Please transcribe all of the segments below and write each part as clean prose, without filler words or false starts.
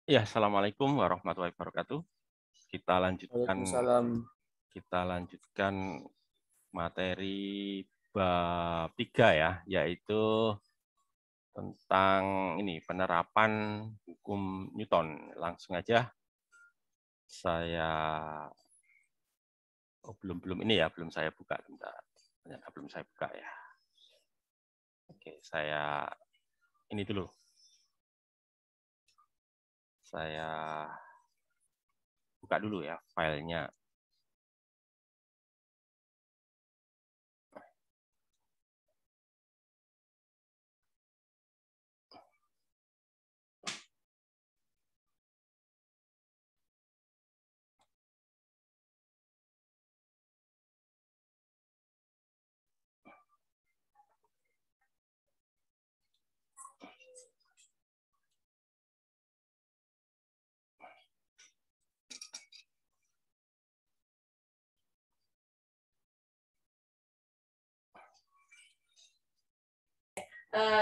Ya, assalamualaikum warahmatullahi wabarakatuh. Kita lanjutkan Waalaikumsalam. materi bab 3 ya, yaitu tentang ini penerapan hukum Newton. Langsung aja saya belum ini ya, belum saya buka bentar. Ternyata belum saya buka ya. Oke, saya ini dulu. Saya buka dulu ya filenya.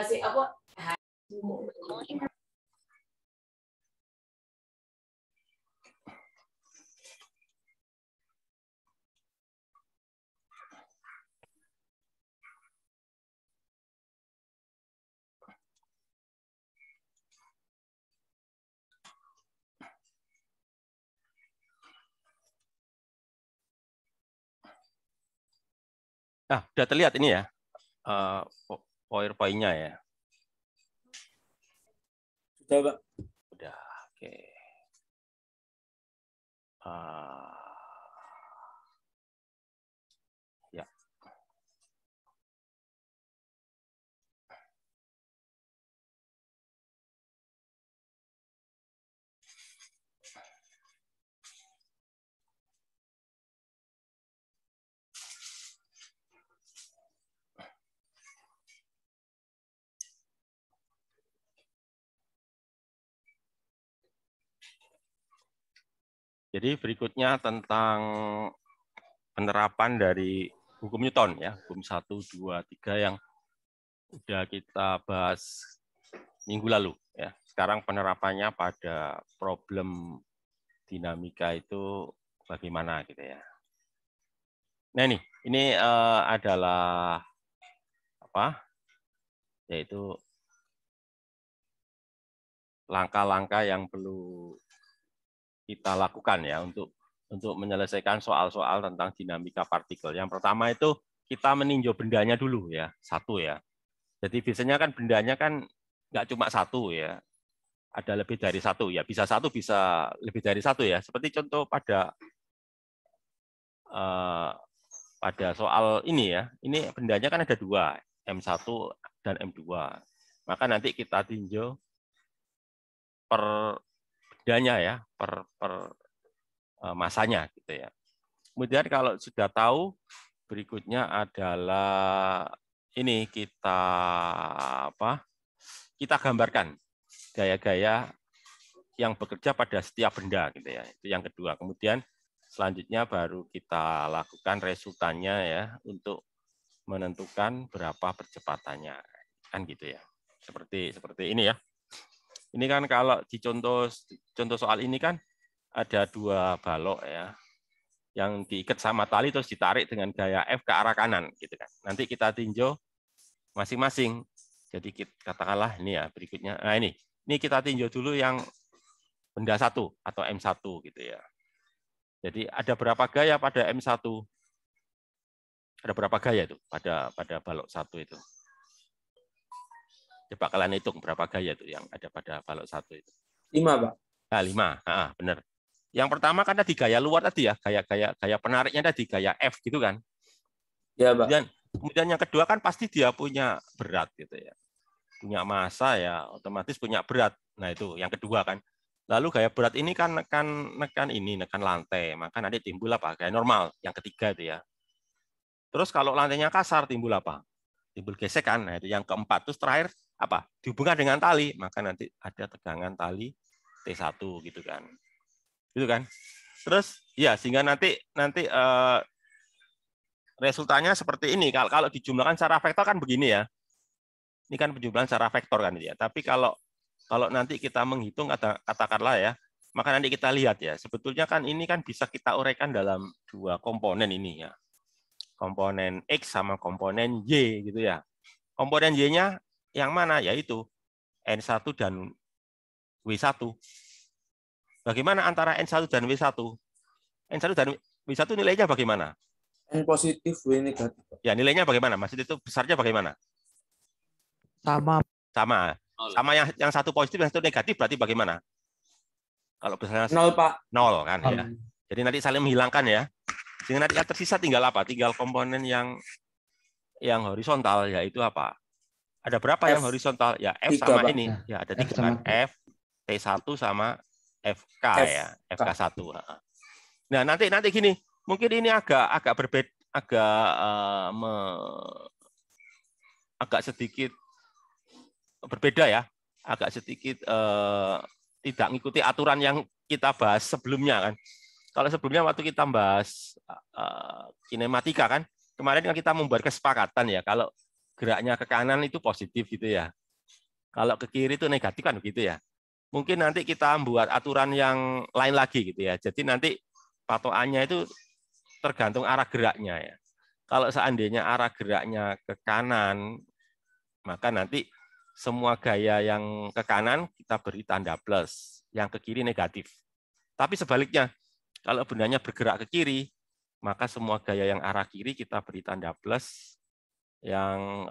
Si apa? Nah, sudah terlihat ini ya, PowerPoint-nya ya. Sudah, Pak. Udah, oke. Ya. Jadi berikutnya tentang penerapan dari hukum Newton ya, hukum 1, 2, 3 yang sudah kita bahas minggu lalu ya. Sekarang penerapannya pada problem dinamika itu bagaimana gitu ya. Nah ini adalah apa? Yaitu langkah-langkah yang perlu kita lakukan ya untuk menyelesaikan soal-soal tentang dinamika partikel. Yang pertama itu kita meninjau bendanya dulu ya, satu ya. Jadi biasanya kan bendanya kan nggak cuma satu ya, ada lebih dari satu ya, bisa satu bisa lebih dari satu ya. Seperti contoh pada soal ini ya, ini bendanya kan ada dua, M1 dan M2. Maka nanti kita tinjau per bendanya ya, per masanya gitu ya. Kemudian kalau sudah tahu, berikutnya adalah ini kita kita gambarkan gaya-gaya yang bekerja pada setiap benda gitu ya. Itu yang kedua. Kemudian selanjutnya baru kita lakukan resultannya ya untuk menentukan berapa percepatannya. Kan gitu ya. Seperti ini ya. Ini kan kalau di contoh soal ini kan ada dua balok ya, yang diikat sama tali terus ditarik dengan gaya F ke arah kanan gitu kan. Nanti kita tinjau masing-masing. Jadi katakanlah ini ya berikutnya. Nah ini kita tinjau dulu yang benda 1 atau M1 gitu ya. Jadi ada berapa gaya pada M1? Ada berapa gaya itu pada balok 1 itu? Coba kalian hitung berapa gaya itu yang ada pada balok 1 itu. 5, Pak. Nah, 5. Nah, benar. Yang pertama kan tadi gaya luar tadi ya, gaya penariknya tadi gaya F gitu kan. Ya, Pak. Kemudian yang kedua kan pasti dia punya berat gitu ya. Punya massa ya, otomatis punya berat. Nah, itu yang kedua kan. Lalu gaya berat ini kan nekan lantai, maka nanti timbul apa? Gaya normal, yang ketiga itu ya. Terus kalau lantainya kasar timbul apa? Timbul gesekan. Nah, itu yang keempat. Terus terakhir apa? Dihubungkan dengan tali, maka nanti ada tegangan tali T1 gitu kan. Gitu kan. Terus ya sehingga nanti resultanya seperti ini. Kalau dijumlahkan secara vektor kan begini ya. Ini kan penjumlahan secara vektor kan ya. Tapi kalau kalau nanti kita menghitung katakanlah ya, maka nanti kita lihat ya, sebetulnya kan ini kan bisa kita uraikan dalam dua komponen ini ya. Komponen X sama komponen Y gitu ya. Komponen Y-nya yang mana? Yaitu N1 dan W1. Bagaimana antara N1 dan W1? N1 dan W1 nilainya bagaimana? N positif, W negatif. Ya, nilainya bagaimana? Maksud itu besarnya bagaimana? Sama. Sama. Sama yang satu positif, yang satu negatif berarti bagaimana? Kalau besarnya 0, Pak. 0 kan ya. Jadi nanti saling menghilangkan ya. Sehingga nanti yang tersisa tinggal apa? Tinggal komponen yang horizontal, yaitu apa? Ada berapa F. yang horizontal? Ya F 3, sama Pak. ini. Ya ada F 3 sama kan. F, T1 sama FK ya. FK. FK1. Nah, nanti gini, mungkin ini agak berbeda, agak sedikit berbeda ya. Agak sedikit tidak mengikuti aturan yang kita bahas sebelumnya kan. Kalau sebelumnya waktu kita bahas kinematika kan, kemarin kan kita membuat kesepakatan ya, kalau geraknya ke kanan itu positif gitu ya. Kalau ke kiri itu negatif kan begitu ya. Mungkin nanti kita membuat aturan yang lain lagi gitu ya. Jadi nanti patokannya itu tergantung arah geraknya ya. Kalau seandainya arah geraknya ke kanan, maka nanti semua gaya yang ke kanan kita beri tanda plus, yang ke kiri negatif. Tapi sebaliknya, kalau bendanya bergerak ke kiri, maka semua gaya yang arah kiri kita beri tanda plus, yang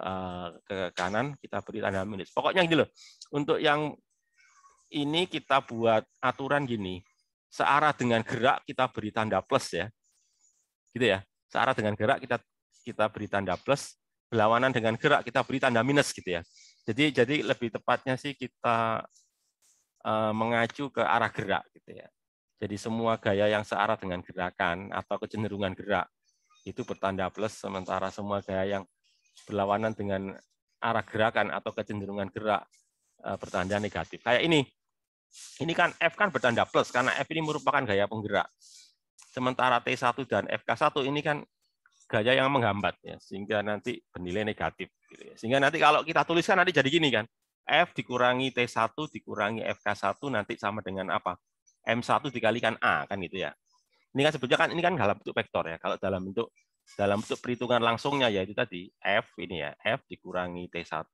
ke kanan kita beri tanda minus. Pokoknya gini loh, untuk yang ini kita buat aturan gini, searah dengan gerak kita beri tanda plus ya, gitu ya. Searah dengan gerak kita beri tanda plus, berlawanan dengan gerak kita beri tanda minus gitu ya. Jadi lebih tepatnya sih kita mengacu ke arah gerak gitu ya. Jadi semua gaya yang searah dengan gerakan atau kecenderungan gerak itu bertanda plus, sementara semua gaya yang berlawanan dengan arah gerakan atau kecenderungan gerak bertanda negatif. Kayak ini kan F kan bertanda plus karena F ini merupakan gaya penggerak. Sementara T1 dan FK1 ini kan gaya yang menghambat ya, sehingga nanti bernilai negatif. Gitu ya. Sehingga nanti kalau kita tuliskan nanti jadi gini kan, F dikurangi T1 dikurangi FK1 nanti sama dengan apa? M1 dikalikan A kan gitu ya. Ini kan sebetulnya kan ini kan dalam bentuk vektor ya. Kalau dalam bentuk perhitungan langsungnya yaitu tadi F ini ya, F dikurangi T1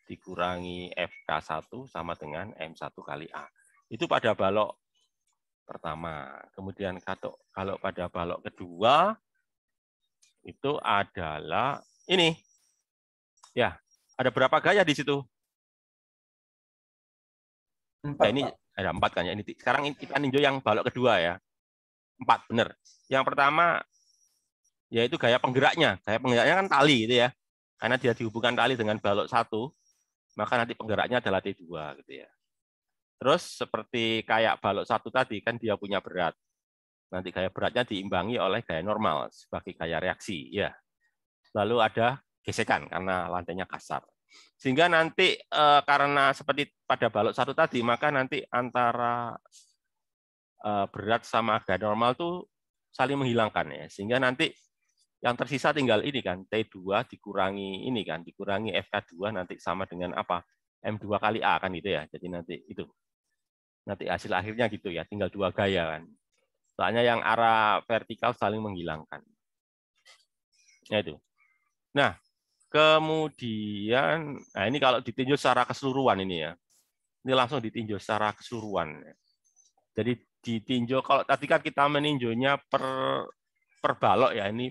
dikurangi FK1 sama dengan M1 kali A. Itu pada balok pertama. Kemudian kalau pada balok kedua itu adalah ini. Ya, ada berapa gaya di situ? 4, Ya, ini Pak. ada 4 kan ya. Ini sekarang kita ninjau yang balok kedua ya. 4 benar. Yang pertama yaitu gaya penggeraknya. Gaya penggeraknya kan tali gitu ya. Karena dia dihubungkan tali dengan balok 1, maka nanti penggeraknya adalah T2 gitu ya. Terus seperti kayak balok 1 tadi kan dia punya berat. Nanti gaya beratnya diimbangi oleh gaya normal sebagai gaya reaksi ya. Lalu ada gesekan karena lantainya kasar. Sehingga nanti karena seperti pada balok 1 tadi, maka nanti antara berat sama gaya normal itu saling menghilangkan ya. Sehingga nanti yang tersisa tinggal ini kan, T2 dikurangi ini kan, dikurangi FK2 nanti sama dengan apa? M2 kali A kan gitu ya. Jadi nanti itu. Nanti hasil akhirnya gitu ya, tinggal 2 gaya kan. Soalnya yang arah vertikal saling menghilangkan. Ya itu. Nah, kemudian, nah ini kalau ditinjau secara keseluruhan ini ya. Ini langsung ditinjau secara keseluruhan. Jadi ditinjau, kalau tadi kan kita meninjaunya per balok ya, ini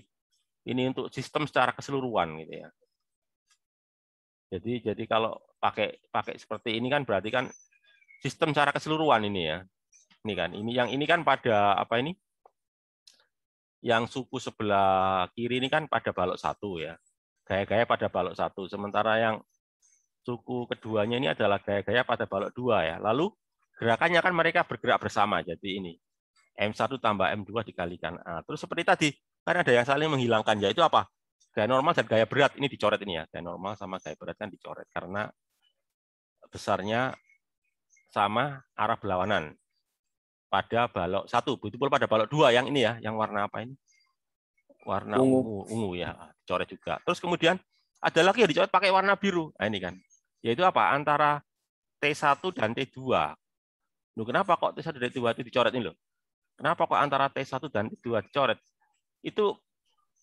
untuk sistem secara keseluruhan gitu ya. Jadi kalau pakai seperti ini kan berarti kan sistem secara keseluruhan ini ya. Ini kan, ini kan pada apa ini? Yang suku sebelah kiri ini kan pada balok 1 ya. Gaya-gaya pada balok 1. Sementara yang suku keduanya ini adalah gaya-gaya pada balok 2 ya. Lalu gerakannya kan mereka bergerak bersama. Jadi ini M1 tambah M2 dikalikan A. Terus seperti tadi, kan ada yang saling menghilangkan, yaitu apa? Gaya normal dan gaya berat. Ini dicoret ini ya. Gaya normal sama gaya berat kan dicoret. Karena besarnya sama arah berlawanan. Pada balok 1. Betul pada balok 2 yang ini ya. Yang warna apa ini? Warna ungu ya, dicoret juga. Terus kemudian ada lagi yang dicoret pakai warna biru. Nah ini kan, yaitu apa? Antara T1 dan T2. Loh, kenapa kok T1 dan T2 itu dicoret ini loh? Kenapa kok antara T1 dan T2 dicoret? Itu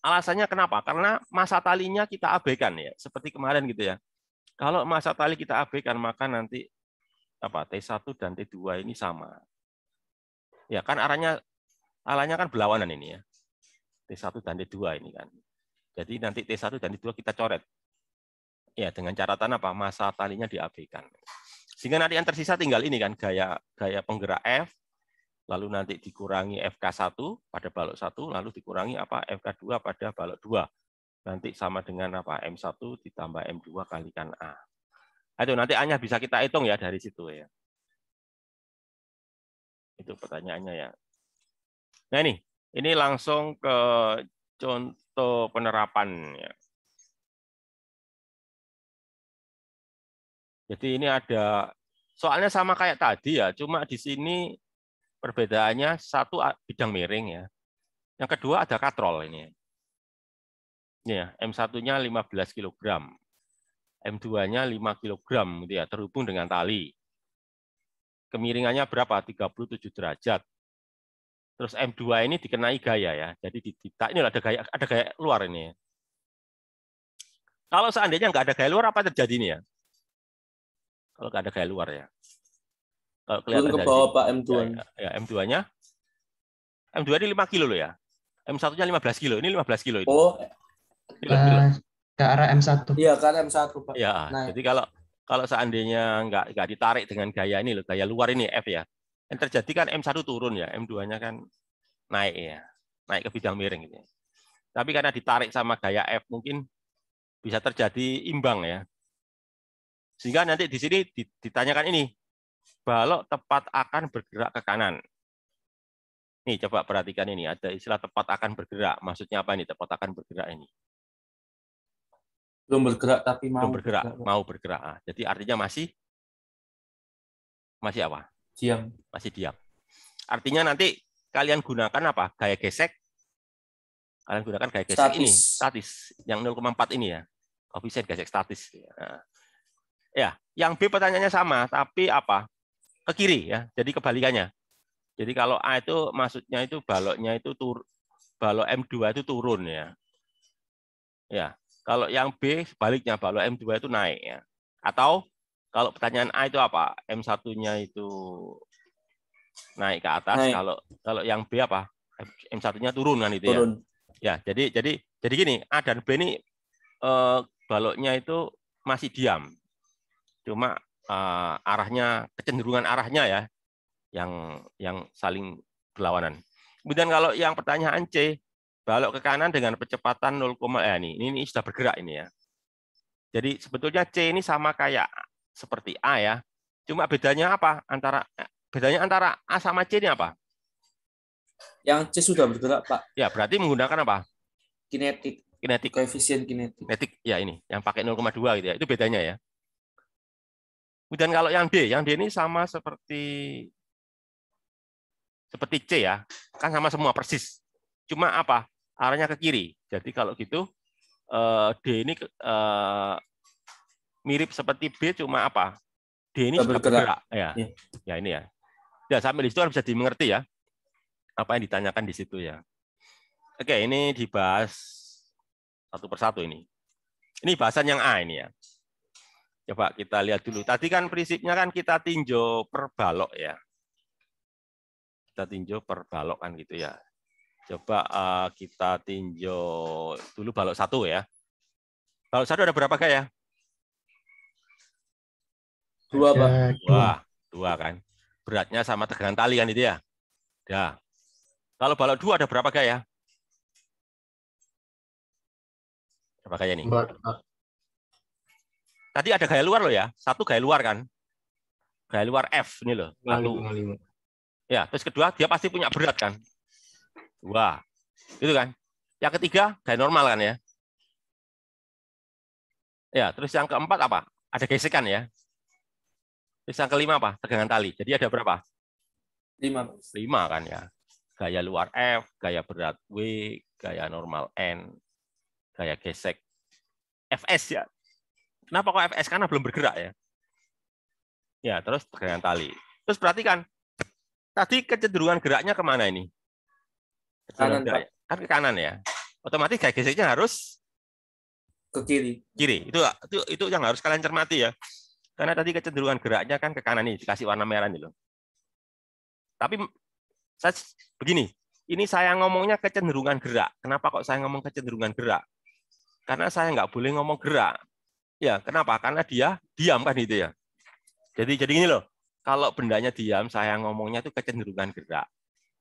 alasannya kenapa? Karena masa talinya kita abaikan ya, seperti kemarin gitu ya. Kalau masa tali kita abaikan, maka nanti T1 dan T2 ini sama. Ya kan arahnya kan berlawanan ini ya. T1 dan T2 ini kan. Jadi nanti T1 dan T2 kita coret. Ya, dengan catatan apa? Masa talinya diabaikan. Sehingga nanti yang tersisa tinggal ini kan, gaya penggerak F, lalu nanti dikurangi FK1 pada balok 1, lalu dikurangi FK2 pada balok 2. Nanti sama dengan M1 ditambah M2 kalikan A. Aduh, nanti A-nya bisa kita hitung ya dari situ ya. Itu pertanyaannya ya. Nah ini langsung ke contoh penerapan ya. Jadi ini ada, soalnya sama kayak tadi ya, cuma di sini perbedaannya satu bidang miring ya. Yang kedua ada katrol ini. Ini ya, M1-nya 15 kg. M2-nya 5 kg gitu ya, terhubung dengan tali. Kemiringannya berapa? 37 derajat. Terus M2 ini dikenai gaya ya. Jadi ini ada gaya luar ini ya. Kalau seandainya nggak ada gaya luar, apa terjadi ini ya? Kalau nggak ada gaya luar ya. Kalau kelihatan Turun ke dari bawah sini. Pak M2. Ya, M2-nya ini 5 kilo loh ya. M1-nya 15 kilo. Ini 15 kilo itu. Oh, Ke arah M1. iya kan M1 Pak. Ya, Nah, jadi kalau seandainya nggak ditarik dengan gaya ini loh, gaya luar ini F ya. Yang terjadi kan M1 turun ya, M2-nya kan naik ya. Naik ke bidang miring gitu. Tapi karena ditarik sama gaya F mungkin bisa terjadi imbang ya. Sehingga nanti di sini ditanyakan ini, balok tepat akan bergerak ke kanan. Nih, coba perhatikan ini, ada istilah tepat akan bergerak. Maksudnya apa ini tepat akan bergerak ini? belum bergerak tapi mau Belum bergerak, Pak. mau bergerak. Jadi artinya masih apa? Diam. Masih diam. Artinya nanti kalian gunakan apa? Gaya gesek. Kalian gunakan gaya gesek ini, statis, yang 0,4 ini ya. Koefisien gesek statis. Nah. Ya, yang B pertanyaannya sama, tapi apa? Ke kiri ya. Jadi kebalikannya. Jadi kalau A itu maksudnya itu baloknya itu balok M2 itu turun ya. Ya. Kalau yang B sebaliknya balok M2 itu naik ya. Atau kalau pertanyaan A itu apa? M1-nya itu naik ke atas, Naik. kalau yang B apa? M1-nya turun kan itu Turun. ya. Ya, jadi gini, A dan B ini baloknya itu masih diam. Cuma arahnya, kecenderungan arahnya ya yang saling berlawanan. Kemudian kalau yang pertanyaan C, balok ke kanan dengan kecepatan 0, ini sudah bergerak ini ya. Jadi sebetulnya C ini sama kayak seperti A ya. Cuma bedanya apa? Bedanya antara A sama C ini apa? Yang C sudah bergerak, Pak. Ya, berarti menggunakan apa? Kinetik. Koefisien kinetik. Kinetik ya ini, yang pakai 0,2 gitu ya. Itu bedanya ya. Kemudian kalau yang D ini sama seperti C ya. Kan sama semua persis. Cuma apa? Arahnya ke kiri. Jadi kalau gitu D ini mirip seperti B, cuma apa? D ini sudah bergerak. Ya. Ya ini ya. Ya, sampai di situ bisa dimengerti ya. Apa yang ditanyakan di situ ya. Oke, ini dibahas satu persatu ini. Ini bahasan yang A ini ya. Coba kita lihat dulu. Tadi kan prinsipnya kan kita tinjau per balok ya. Kita tinjau per balok kan gitu ya. Coba kita tinjau dulu balok 1 ya. Balok 1 ada berapa gaya? 2, Pak. Wah, 2 kan. Beratnya sama tegangan tali kan itu ya. Ya. Kalau balok 2 ada berapa gaya? Berapa gaya nih? Tadi ada gaya luar loh ya. 1 gaya luar kan. Gaya luar F ini loh. 1. Ya, terus kedua dia pasti punya berat kan. 2. Gitu kan. Yang ketiga gaya normal kan ya. Ya, terus yang keempat apa? Ada gesekan ya. Terus yang kelima apa? Tegangan tali. Jadi ada berapa? 5. 5 kan ya. Gaya luar F, gaya berat W, gaya normal N, gaya gesek Fs ya. Kenapa kok Fs? Karena belum bergerak ya. Ya, terus tegangan tali. Terus perhatikan, tadi kecenderungan geraknya kemana ini? Kanan, Gerak, kan ke kanan ya. Otomatis gaya geseknya harus ke kiri. Kiri. Itu yang harus kalian cermati ya. Karena tadi kecenderungan geraknya kan ke kanan nih, dikasih warna merah nih loh. Tapi saya begini, ini saya ngomongnya kecenderungan gerak. Kenapa kok saya ngomong kecenderungan gerak? Karena saya nggak boleh ngomong gerak. Ya, kenapa? Karena dia diam kan itu ya. Jadi gini loh, kalau bendanya diam, saya ngomongnya itu kecenderungan gerak.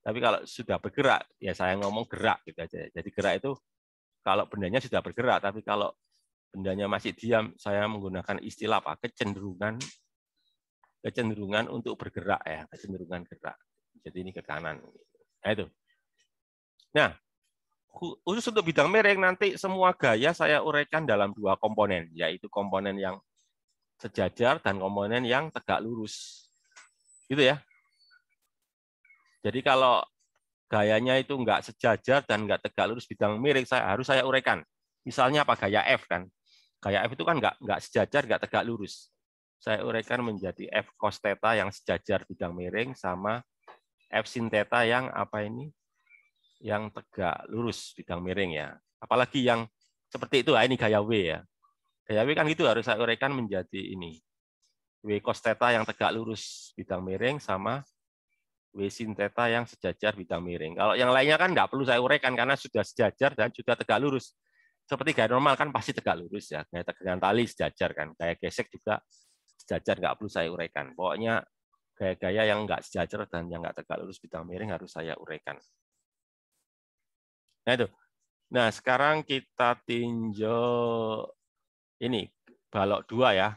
Tapi kalau sudah bergerak, ya saya ngomong gerak gitu aja. Jadi gerak itu kalau bendanya sudah bergerak, tapi kalau bendanya masih diam, saya menggunakan istilah apa? Kecenderungan untuk bergerak ya, kecenderungan gerak. Jadi ini ke kanan. Nah itu. Nah, khusus untuk bidang miring nanti semua gaya saya uraikan dalam 2 komponen, yaitu komponen yang sejajar dan komponen yang tegak lurus. Gitu ya. Jadi kalau gayanya itu enggak sejajar dan enggak tegak lurus bidang miring, harus saya uraikan. Misalnya apa? Gaya F kan. Gaya F itu kan enggak sejajar, enggak tegak lurus. Saya uraikan menjadi F cos theta yang sejajar bidang miring sama F sin theta yang apa ini? Yang tegak lurus bidang miring ya. Apalagi yang seperti itu, ini gaya W ya. Gaya W kan gitu harus saya uraikan menjadi ini. W cos theta yang tegak lurus bidang miring sama W sin theta yang sejajar bidang miring. Kalau yang lainnya kan enggak perlu saya uraikan karena sudah sejajar dan sudah tegak lurus. Seperti gaya normal kan pasti tegak lurus ya. Gaya tegangan tali sejajar kan. Gaya gesek juga sejajar, nggak perlu saya uraikan. Pokoknya gaya-gaya yang nggak sejajar dan yang nggak tegak lurus bidang miring harus saya uraikan. Nah itu. Nah sekarang kita tinjau ini balok 2 ya.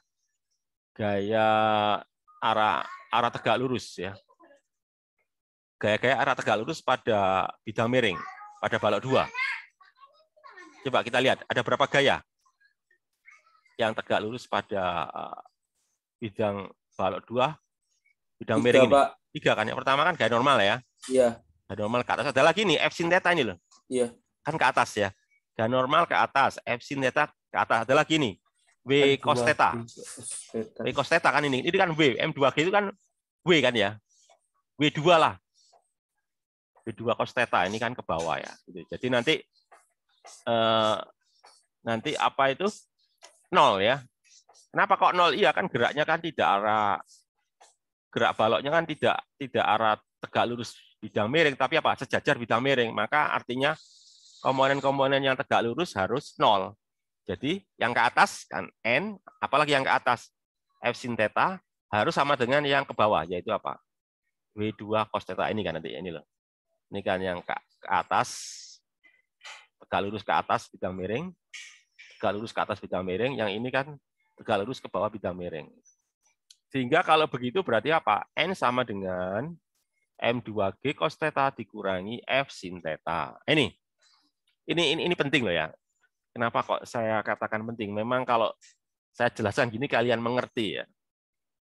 Gaya arah tegak lurus ya. Gaya-gaya arah tegak lurus pada bidang miring, pada balok 2. Coba kita lihat, ada berapa gaya yang tegak lurus pada bidang balok 2, bidang miring ini? 3 kan. Yang pertama kan gaya normal ya. Iya. Gaya normal ke atas. Ada lagi nih, F sin theta ini loh. Iya. Kan ke atas ya. Gaya normal ke atas, F sin theta ke atas. Ada lagi nih, W cos theta. W cos theta kan ini. Ini kan W, M2G itu kan W kan ya. W2 lah. W2 cos theta ini kan ke bawah ya. Jadi nanti apa itu? 0 ya. Kenapa kok 0? Iya kan geraknya kan tidak arah, gerak baloknya kan tidak arah tegak lurus bidang miring, tapi apa? Sejajar bidang miring. Maka artinya komponen-komponen yang tegak lurus harus 0. Jadi yang ke atas kan N, apalagi yang ke atas F sin theta harus sama dengan yang ke bawah, yaitu apa? W2 cos theta ini kan nanti ini loh. Ini kan yang ke atas, tegak lurus ke atas bidang miring, tegak lurus ke atas bidang miring, yang ini kan tegak lurus ke bawah bidang miring. Sehingga kalau begitu berarti apa? N sama dengan M2G cos theta dikurangi F sin theta. Ini penting loh ya. Kenapa kok saya katakan penting? Memang kalau saya jelaskan gini kalian mengerti ya.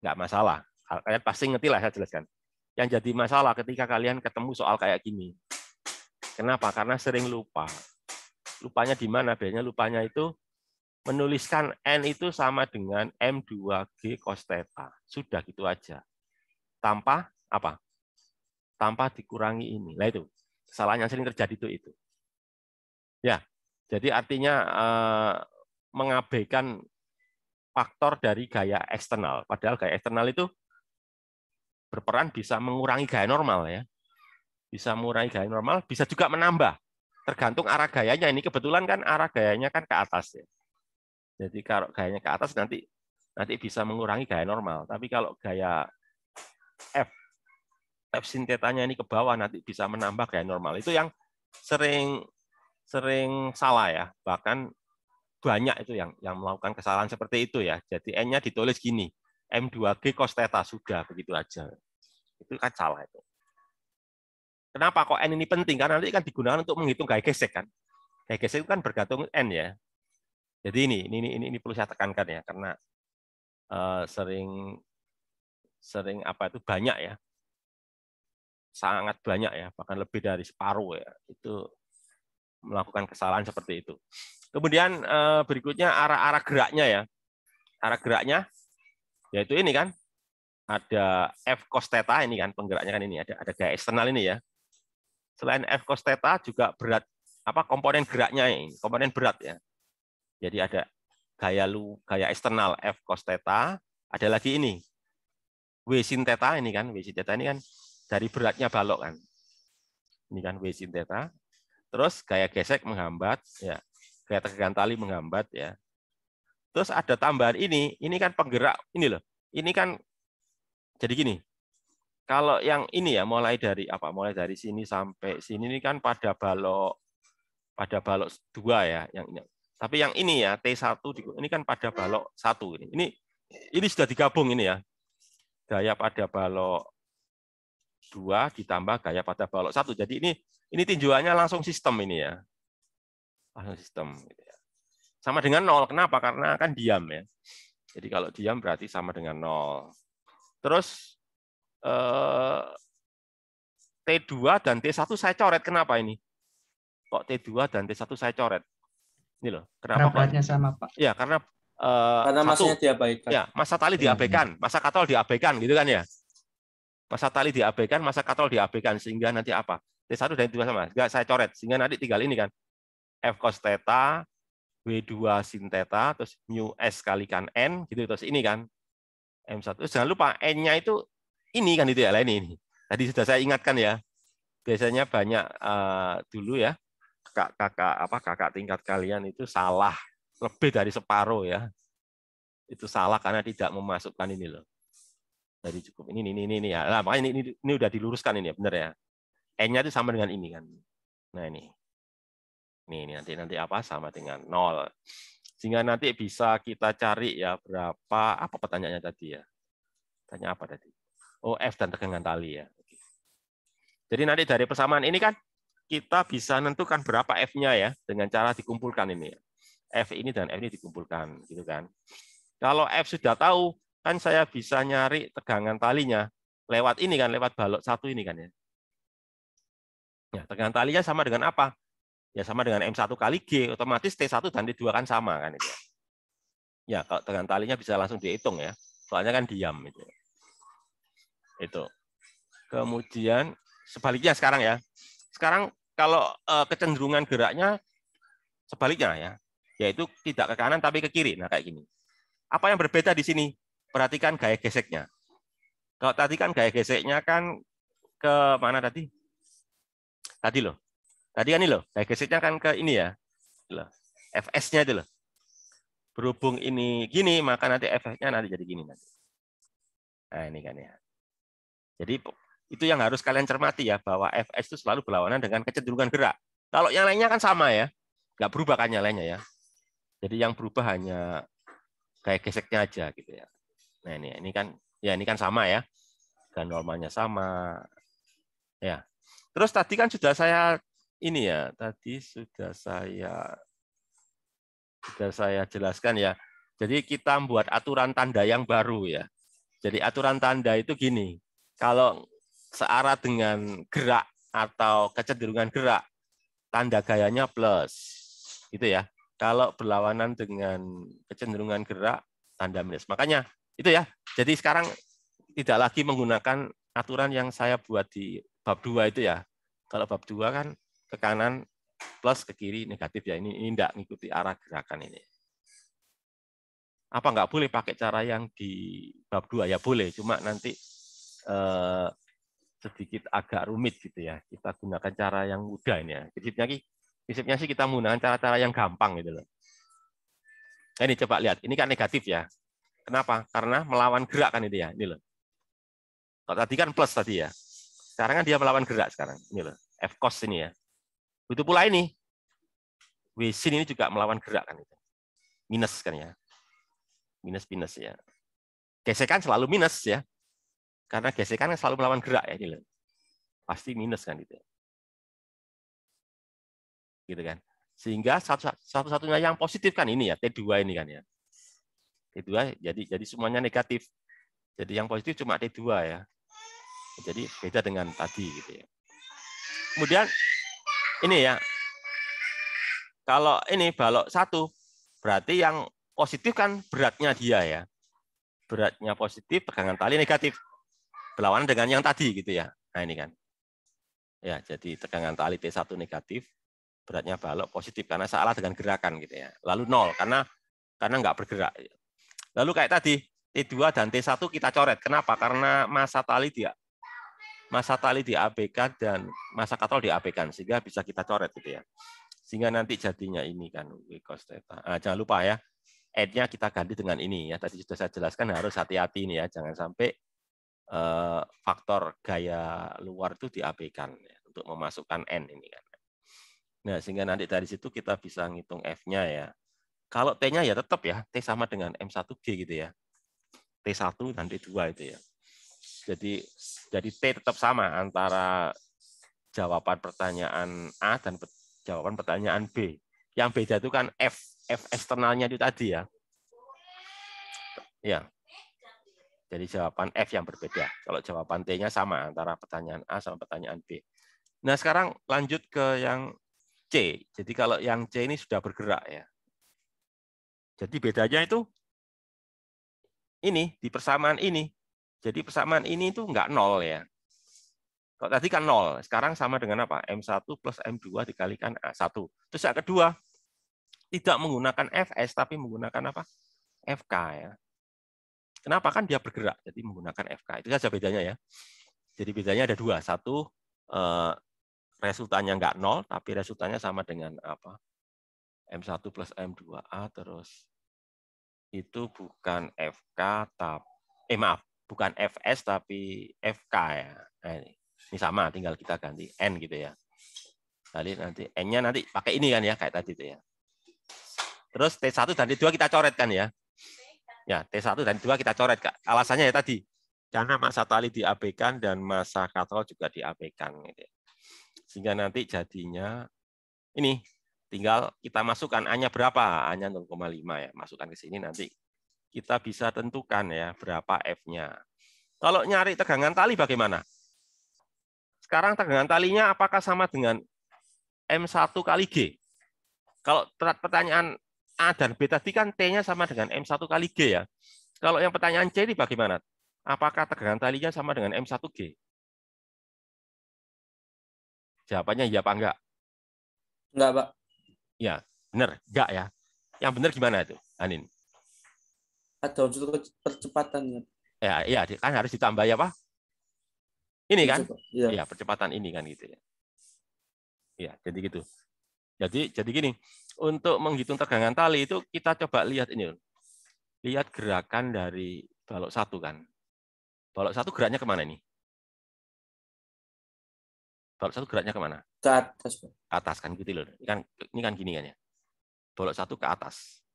Nggak masalah. Kalian pasti ngerti lah saya jelaskan. Yang jadi masalah ketika kalian ketemu soal kayak gini. Kenapa? Karena sering lupa. Lupanya di mana? Biasanya lupanya itu menuliskan N itu sama dengan M2G cos theta. Sudah gitu aja. Tanpa apa? Tanpa dikurangi ini. Nah itu. Kesalahan yang sering terjadi itu. Ya. Jadi artinya mengabaikan faktor dari gaya eksternal. Padahal gaya eksternal itu berperan bisa mengurangi gaya normal ya. Bisa mengurangi gaya normal, bisa juga menambah. Tergantung arah gayanya. Ini kebetulan kan arah gayanya kan ke atas ya. Jadi kalau gayanya ke atas nanti bisa mengurangi gaya normal. Tapi kalau gaya F sin theta-nya ini ke bawah nanti bisa menambah gaya normal. Itu yang sering salah ya. Bahkan banyak itu yang melakukan kesalahan seperti itu ya. Jadi N-nya ditulis gini, M2G cos theta, sudah begitu aja. Itu kan salah itu. Kenapa kok N ini penting? Karena nanti kan digunakan untuk menghitung gaya gesek kan. Gaya gesek itu kan bergantung N ya. Jadi ini perlu saya tekankan ya, karena sering apa itu banyak ya, sangat banyak ya, bahkan lebih dari separuh ya, itu melakukan kesalahan seperti itu. Kemudian berikutnya arah geraknya ya, arah geraknya yaitu ini kan, ada F cos theta ini kan penggeraknya kan ini ada gaya eksternal ini ya. Selain F cos theta juga berat komponen geraknya ini, komponen berat ya. Jadi ada gaya eksternal F cos theta, ada lagi ini W sin theta ini kan, W sin theta ini kan dari beratnya balok kan. Ini kan W sin theta. Terus gaya gesek menghambat ya. Gaya tegangan tali menghambat ya. Terus ada tambahan ini kan penggerak ini loh. Ini kan jadi gini. Kalau yang ini ya mulai dari sini sampai sini ini kan pada balok 2 ya yang ini. Tapi yang ini ya T1 ini kan pada balok 1 ini. Ini sudah digabung ini ya. Gaya pada balok 2 ditambah gaya pada balok 1. Jadi ini tinjauannya langsung sistem ini ya. Langsung sistem gitu ya. Sama dengan 0. Kenapa? Karena kan diam ya. Jadi kalau diam berarti sama dengan 0. Terus T2 dan T1 saya coret. Kenapa ini? Kok T2 dan T1 saya coret? Ini loh. Kenapa beratnya sama, Pak? Ya, karena masanya diabaikan. Ya, masa tali diabaikan, masa katol diabaikan gitu kan ya. Masa tali diabaikan, masa katol diabaikan sehingga nanti apa? T1 dan T2 sama. Enggak saya coret sehingga nanti tinggal ini kan. F cos theta, W2 sin theta, terus mu S kalikan N gitu terus ini kan. M1. Terus jangan lupa N-nya itu ini kan itu ya, ini. Tadi sudah saya ingatkan ya. Biasanya banyak dulu ya kakak tingkat kalian itu salah lebih dari separuh ya. Itu salah karena tidak memasukkan ini loh. Jadi cukup ini ya. Nah, makanya ini udah diluruskan ini ya, benar ya. N-nya itu sama dengan ini kan. Nah, ini. Ini nanti apa sama dengan 0. Sehingga nanti bisa kita cari ya berapa pertanyaannya tadi ya. Tanya apa tadi? Oh, F dan tegangan tali ya. Jadi nanti dari persamaan ini kan kita bisa menentukan berapa F-nya ya dengan cara dikumpulkan ini. F ini dan F ini dikumpulkan gitu kan. Kalau F sudah tahu, kan saya bisa nyari tegangan talinya lewat ini kan, lewat balok 1 ini kan ya. Ya, tegangan talinya sama dengan apa? Ya sama dengan M1 kali G, otomatis T1 dan T2 kan sama kan itu. Ya, kalau tegangan talinya bisa langsung dihitung ya. Soalnya kan diam itu. Itu. Kemudian sebaliknya sekarang ya. Sekarang kalau kecenderungan geraknya sebaliknya ya, yaitu tidak ke kanan tapi ke kiri. Nah, kayak gini. Apa yang berbeda di sini? Perhatikan gaya geseknya. Kalau tadi kan gaya geseknya kan ke mana tadi? Tadi loh. Tadi kan ini loh, gaya geseknya kan ke ini ya. FS-nya itu loh. Berhubung ini gini, maka nanti FS-nya nanti jadi gini nanti. Nah, ini kan ya. Jadi itu yang harus kalian cermati ya, bahwa Fs itu selalu berlawanan dengan kecenderungan gerak. Kalau yang lainnya kan sama ya, nggak berubah kan yang lainnya ya. Jadi yang berubah hanya gaya geseknya aja gitu ya. Nah ini kan sama ya, dan normalnya sama. Ya. Terus tadi kan sudah saya ini ya, tadi sudah saya jelaskan ya. Jadi kita membuat aturan tanda yang baru ya. Jadi aturan tanda itu gini, kalau searah dengan gerak atau kecenderungan gerak, tanda gayanya plus, gitu ya. Kalau berlawanan dengan kecenderungan gerak, tanda minus. Makanya itu ya. Jadi sekarang tidak lagi menggunakan aturan yang saya buat di bab 2 itu ya. Kalau bab 2 kan ke kanan plus, ke kiri negatif ya. Ini tidak mengikuti arah gerakan ini. Apa nggak boleh pakai cara yang di bab 2? Ya boleh, cuma nanti sedikit agak rumit gitu ya. Kita gunakan cara yang mudah ini ya. Prinsipnya sih kita menggunakan cara-cara yang gampang gitu loh. Nah, ini coba lihat, ini kan negatif ya. Kenapa? Karena melawan gerak kan itu ya. Ini loh. Kalau tadi kan plus tadi ya. Sekarang kan dia melawan gerak sekarang. Ini loh, F cos ini ya. Itu pula ini. W sin ini juga melawan gerak kan itu. Minus kan ya. Minus ya. Gesekan selalu minus ya. Karena gesekan kan selalu melawan gerak ya, ini loh. Pasti minus kan itu. Gitu kan. Sehingga satu-satunya yang positif kan ini ya, T2 ini kan ya. T2 jadi semuanya negatif. Jadi yang positif cuma T2 ya. Jadi beda dengan tadi gitu ya. Kemudian ini ya. Kalau ini balok 1 berarti yang positif kan beratnya dia ya. beratnya positif, tegangan tali negatif. Berlawanan dengan yang tadi gitu ya. Nah ini kan. Ya, jadi tegangan tali T1 negatif, beratnya balok positif karena salah dengan gerakan gitu ya. Lalu 0 karena nggak bergerak. Lalu kayak tadi T2 dan T1 kita coret. Kenapa? Karena massa tali diabaikan dan massa katrol diabaikan sehingga bisa kita coret gitu ya. Sehingga nanti jadinya ini kan W cos theta. Nah, jangan lupa ya, N-nya kita ganti dengan ini ya. Tadi sudah saya jelaskan harus hati-hati ini ya, jangan sampai faktor gaya luar itu diabaikan ya, untuk memasukkan N ini kan. Nah, sehingga nanti dari situ kita bisa ngitung F-nya ya. Kalau T-nya ya tetap ya, T sama dengan M1G gitu ya. T1 dan T2 itu ya. Jadi T tetap sama antara jawaban pertanyaan A dan jawaban pertanyaan B. Yang beda itu kan F eksternalnya itu tadi ya. Ya. Jadi jawaban F yang berbeda. Kalau jawaban T-nya sama antara pertanyaan A sama pertanyaan B. Nah, sekarang lanjut ke yang C. Jadi kalau yang C ini sudah bergerak ya. Jadi bedanya itu ini di persamaan ini. Jadi persamaan ini itu enggak 0 ya. Kalau tadi kan 0, sekarang sama dengan apa? M1 plus M2 dikalikan A1. Terus yang kedua, tidak menggunakan Fs, tapi menggunakan apa? Fk ya. Kenapa? Kan dia bergerak, jadi menggunakan Fk. Itu saja bedanya ya. Jadi bedanya ada dua. Satu, resultannya enggak 0, tapi resultannya sama dengan apa? M1 plus M2A, terus itu bukan Fk, bukan Fs, tapi Fk ya. Nah, ini sama, tinggal kita ganti N gitu ya. Nanti N-nya nanti pakai ini kan ya, kayak tadi itu ya. Terus T1 dan T2 kita coret kan ya. Ya, T1 dan T2 kita coret, Kak. Alasannya ya tadi, karena massa tali diabaikan dan massa katrol juga diabaikan. Gitu. Sehingga nanti jadinya ini, tinggal kita masukkan A-nya berapa? A-nya 0,5 ya. Masukkan ke sini nanti kita bisa tentukan ya berapa F-nya. Kalau nyari tegangan tali bagaimana? Sekarang tegangan talinya apakah sama dengan M1 kali G? Kalau pertanyaan A dan B tadi kan T-nya sama dengan M1 kali G ya. Kalau yang pertanyaan C ini bagaimana? Apakah tegangan talinya sama dengan M1G? Jawabannya iya apa enggak? Enggak, Pak. Ya, benar. Enggak ya. Yang benar gimana itu, Anin? Ada unsur percepatan. Ya, iya, kan harus ditambah ya, Pak? Ini kan? Iya. Iya, percepatan ini kan gitu ya. Iya, jadi gitu. Jadi gini, untuk menghitung tegangan tali itu kita coba lihat ini. Lihat gerakan dari balok satu kan. Balok satu geraknya kemana ini? Balok satu geraknya kemana? Ke atas, Pak. Ke atas kan gitu loh. Ini kan gini kan ya. Balok satu ke atas.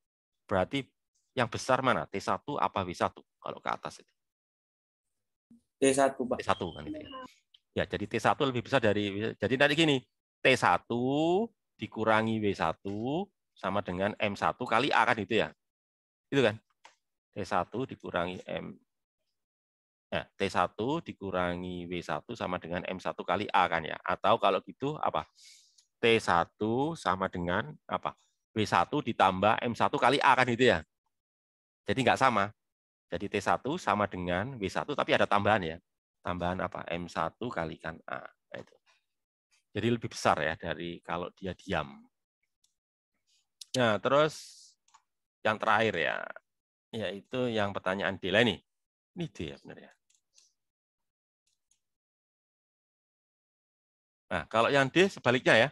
Berarti yang besar mana? T1 apa W1 kalau ke atas itu? T1, Pak. T1 kan itu ya. Ya, jadi T1 lebih besar dari, jadi nanti gini, T1 dikurangi W1 sama dengan M1 kali A kan itu ya. Itu kan. T1 dikurangi T1 dikurangi W1 sama dengan M1 kali A kan ya. Atau kalau gitu apa? T1 sama dengan apa? W1 ditambah M1 kali A kan itu ya. Jadi nggak sama. Jadi T1 sama dengan W1 tapi ada tambahan ya. Tambahan apa? M1 kalikan A. Itu. Jadi lebih besar ya dari kalau dia diam. Nah, terus yang terakhir ya, yaitu yang pertanyaan D lah ini. Ini D ya benar ya. Nah, kalau yang D sebaliknya ya.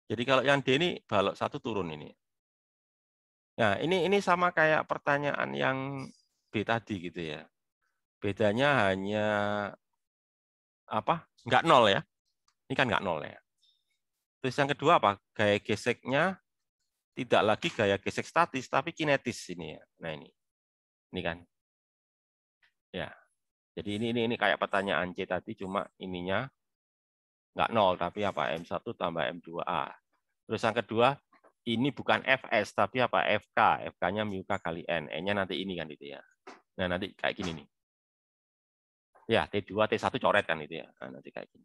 Jadi kalau yang D ini balok satu turun ini. Nah, ini sama kayak pertanyaan yang B tadi gitu ya. Bedanya hanya apa? Enggak 0 ya. Ini kan enggak 0 ya. Terus yang kedua apa? Gaya geseknya tidak lagi gaya gesek statis tapi kinetis ini ya. Nah, ini kan. Ya. Jadi ini kayak pertanyaan C tadi cuma ininya enggak 0 tapi apa? M1 tambah M2A. Terus yang kedua ini bukan Fs tapi apa? Fk. Fk-nya mu K kali N. N-nya nanti ini kan itu ya. Nah, nanti kayak gini nih. Ya, T2, T1 coret kan itu ya. Nah, nanti kayak gini.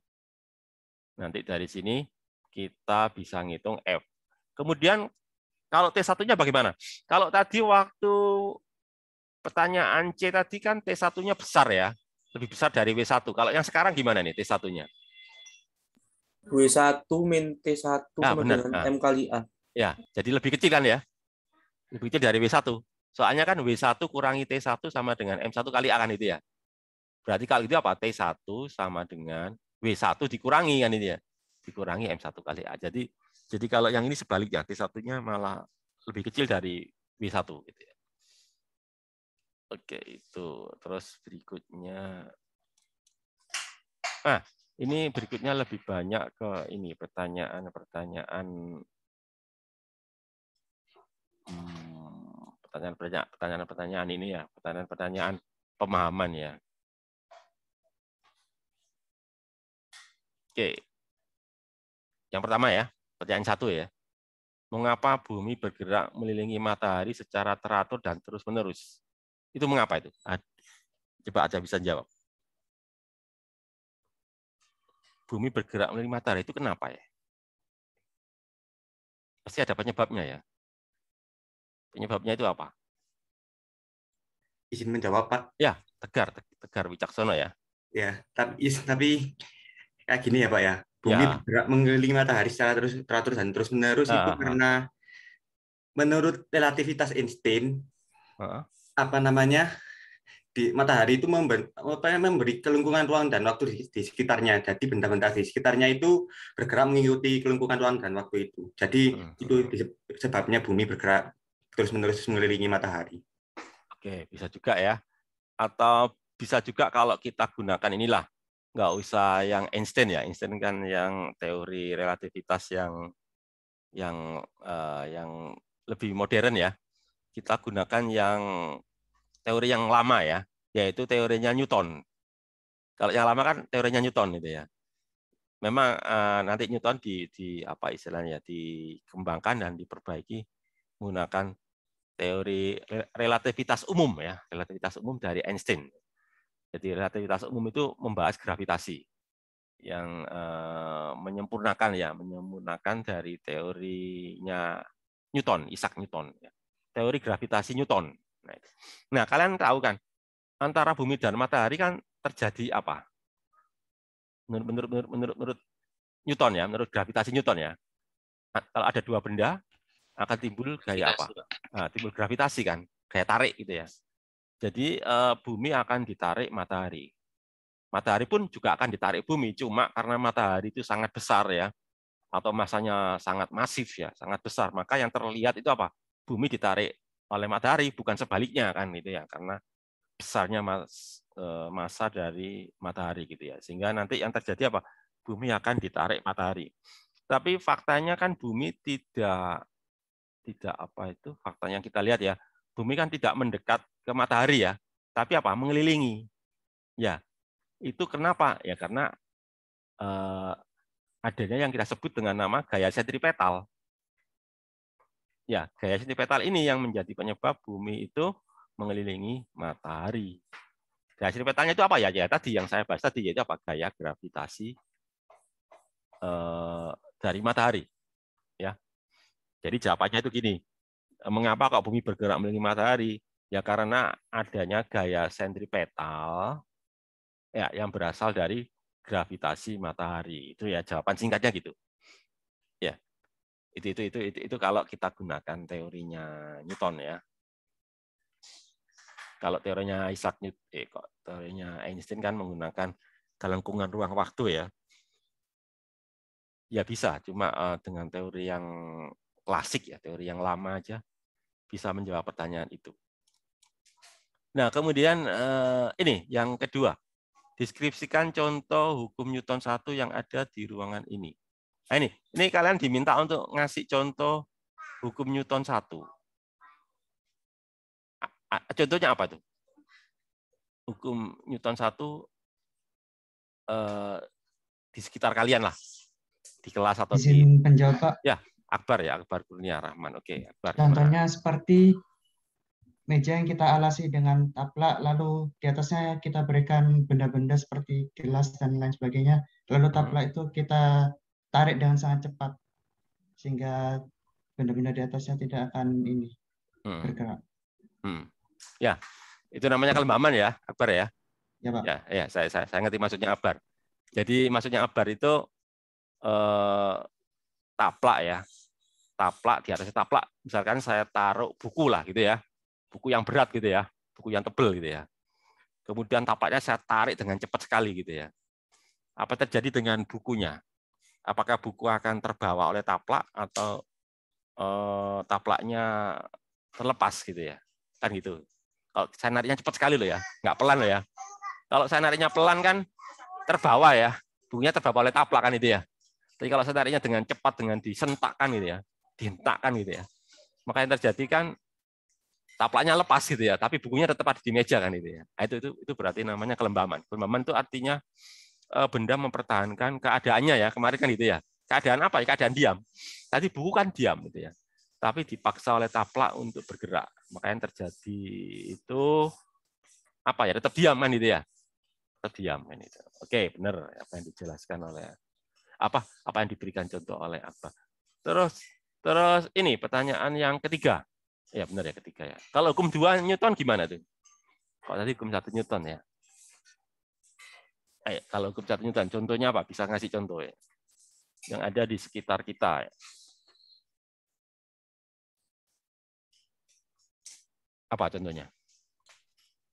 Nanti dari sini kita bisa ngitung F. Kemudian kalau T1-nya bagaimana? Kalau tadi waktu pertanyaan C tadi kan T1-nya besar ya. Lebih besar dari W1. Kalau yang sekarang gimana nih T1-nya? W1 min T1 Nah, sama benar. dengan Nah, M kali A. ya, jadi lebih kecil kan ya? Lebih kecil dari W1. Soalnya kan W1 kurangi T1 sama dengan M1 kali A kan itu ya. Berarti kalau itu apa? T1 sama dengan W1 dikurangi kan itu ya. Dikurangi M1 kali A. Jadi kalau yang ini sebaliknya, T1-nya malah lebih kecil dari W1 gitu ya. Oke, itu. Terus berikutnya. Nah, ini berikutnya lebih banyak ke ini pertanyaan-pertanyaan pertanyaan ini ya, pertanyaan pemahaman ya. Oke. Yang pertama ya, pertanyaan 1 ya. Mengapa bumi bergerak mengelilingi matahari secara teratur dan terus-menerus? Itu mengapa itu? Coba aja bisa jawab. Bumi bergerak mengelilingi matahari itu kenapa ya? Pasti ada penyebabnya ya. Penyebabnya itu apa? Izin menjawab, Pak. Ya, Tegar Wicaksono ya. Ya, tapi kayak gini ya, Pak ya. Bumi Ya. bergerak mengelilingi matahari secara teratur dan terus-menerus itu karena menurut relativitas Einstein, apa namanya, di matahari itu memberi kelingkungan ruang dan waktu di sekitarnya. Jadi benda-benda di sekitarnya itu bergerak mengikuti kelingkungan ruang dan waktu itu. Jadi itu sebabnya bumi bergerak terus-menerus mengelilingi matahari. Oke, bisa juga ya. Atau bisa juga kalau kita gunakan inilah, nggak usah yang Einstein ya. Einstein kan yang teori relativitas yang lebih modern ya. Kita gunakan yang teori yang lama ya, yaitu teorinya Newton. Kalau yang lama kan teorinya Newton itu ya. Memang nanti Newton di apa istilahnya dikembangkan dan diperbaiki menggunakan teori relativitas umum ya, relativitas umum dari Einstein. Jadi relativitas umum itu membahas gravitasi yang menyempurnakan dari teorinya Newton, Isaac Newton. Teori gravitasi Newton. Nah, kalian tahu kan antara bumi dan matahari kan terjadi apa? Menurut Newton ya, menurut gravitasi Newton ya. Kalau ada dua benda akan timbul gaya apa? Nah, timbul gravitasi kan, gaya tarik gitu ya. Jadi bumi akan ditarik matahari. Matahari pun juga akan ditarik bumi, cuma karena matahari itu sangat besar ya, atau masanya sangat masif ya, sangat besar, maka yang terlihat itu apa? Bumi ditarik oleh matahari, bukan sebaliknya kan gitu ya, karena besarnya massa dari matahari gitu ya. Sehingga nanti yang terjadi apa? Bumi akan ditarik matahari. Tapi faktanya kan bumi tidak apa itu? Faktanya yang kita lihat ya, bumi kan tidak mendekat ke matahari ya, tapi apa? Mengelilingi. Ya, itu kenapa? Ya karena adanya yang kita sebut dengan nama gaya sentripetal. Ya, gaya sentripetal ini yang menjadi penyebab bumi itu mengelilingi matahari. Gaya sentripetalnya itu apa ya? Ya tadi yang saya bahas tadi yaitu apa? Gaya gravitasi dari matahari. Ya. Jadi jawabannya itu gini. Mengapa kok bumi bergerak mengelilingi matahari? Ya karena adanya gaya sentripetal ya yang berasal dari gravitasi matahari. Itu ya jawaban singkatnya gitu. Ya. Itu kalau kita gunakan teorinya Newton ya. Kalau teorinya Isaac Newton, teorinya Einstein kan menggunakan kelengkungan ruang waktu ya. Ya bisa, cuma dengan teori yang klasik ya, teori yang lama aja bisa menjawab pertanyaan itu. Nah, kemudian ini yang kedua. Deskripsikan contoh hukum Newton 1 yang ada di ruangan ini. Nah, ini kalian diminta untuk ngasih contoh hukum Newton 1. Contohnya apa tuh? Hukum Newton 1 di sekitar kalian lah. Di kelas atau Izin penjawab, Pak. Ya, Akbar ya, Akbar Kurnia Rahman. Oke, Akbar. Contohnya seperti meja yang kita alasi dengan taplak, lalu di atasnya kita berikan benda-benda seperti gelas dan lain sebagainya. Lalu taplak itu kita tarik dengan sangat cepat, sehingga benda-benda di atasnya tidak akan bergerak. Ya, Itu namanya kelembaman ya, Akbar ya? Ya, Pak. Ya, saya ngerti maksudnya Akbar. Jadi maksudnya Akbar itu taplak ya. Taplak, di atasnya taplak, misalkan saya taruh buku lah gitu ya. Buku yang berat gitu ya, buku yang tebel gitu ya. Kemudian taplaknya saya tarik dengan cepat sekali gitu ya. Apa terjadi dengan bukunya? Apakah buku akan terbawa oleh taplak atau taplaknya terlepas gitu ya? Kan gitu. Kalau saya nariknya cepat sekali loh ya, nggak pelan loh ya. Kalau saya nariknya pelan kan terbawa ya, bukunya terbawa oleh taplak kan itu ya. Tapi kalau saya nariknya dengan cepat, dengan disentakkan gitu ya, dihentakkan gitu ya, maka yang terjadi kan taplaknya lepas gitu ya, tapi bukunya tetap ada di meja kan itu ya. Nah, itu berarti namanya kelembaman. Kelembaman itu artinya benda mempertahankan keadaannya ya. Kemarin kan itu ya. Keadaan apa ya? Keadaan diam. Tadi buku kan diam gitu ya. Tapi dipaksa oleh taplak untuk bergerak. Maka yang terjadi itu apa ya? Tetap diam kan itu ya. Tetap diam kan itu. Oke, benar apa yang dijelaskan oleh apa yang diberikan contoh oleh apa. Terus ini pertanyaan yang ketiga. Ya benar ya, ketiga ya. Kalau hukum 2 Newton gimana tuh? Kalau tadi hukum 1 Newton ya. Kalau hukum 1 Newton, contohnya apa? Bisa ngasih contoh ya. Yang ada di sekitar kita. Ya. Apa contohnya?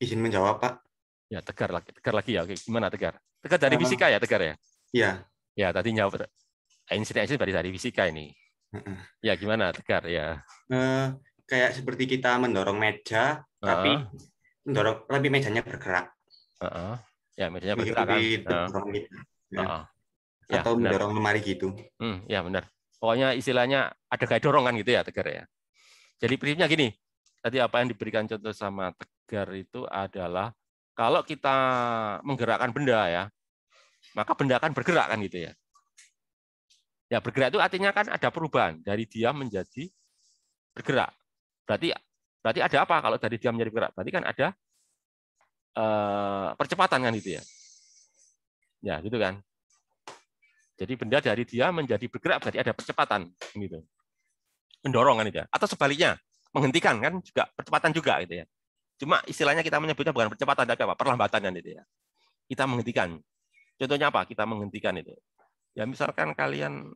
Izin menjawab, Pak. Ya, Tegar lagi ya. Oke, gimana Tegar? Tegar dari fisika ya, Tegar ya? Iya. Ya, tadi jawab. Insiden dari fisika ini. Ya, gimana Tegar ya? Kayak seperti kita mendorong meja, tapi mejanya bergerak. Ya, mejanya bergerak kan. Ya, atau mendorong lemari gitu. Ya benar. Pokoknya istilahnya ada gaya dorongan gitu ya Tegar ya. Jadi prinsipnya gini. Tadi apa yang diberikan contoh sama Tegar itu adalah kalau kita menggerakkan benda ya, maka benda akan bergerak kan gitu ya. Ya bergerak itu artinya kan ada perubahan dari diam menjadi bergerak. Berarti ada apa kalau dari diam menjadi bergerak? Berarti kan ada percepatan kan gitu ya. Ya gitu kan. Jadi benda dari diam menjadi bergerak berarti ada percepatan gitu. Mendorong kan itu ya. Atau sebaliknya, menghentikan kan juga percepatan juga gitu ya. Cuma istilahnya kita menyebutnya bukan percepatan tapi apa? Perlambatan kan itu ya. Kita menghentikan. Contohnya apa? Kita menghentikan itu. Ya misalkan kalian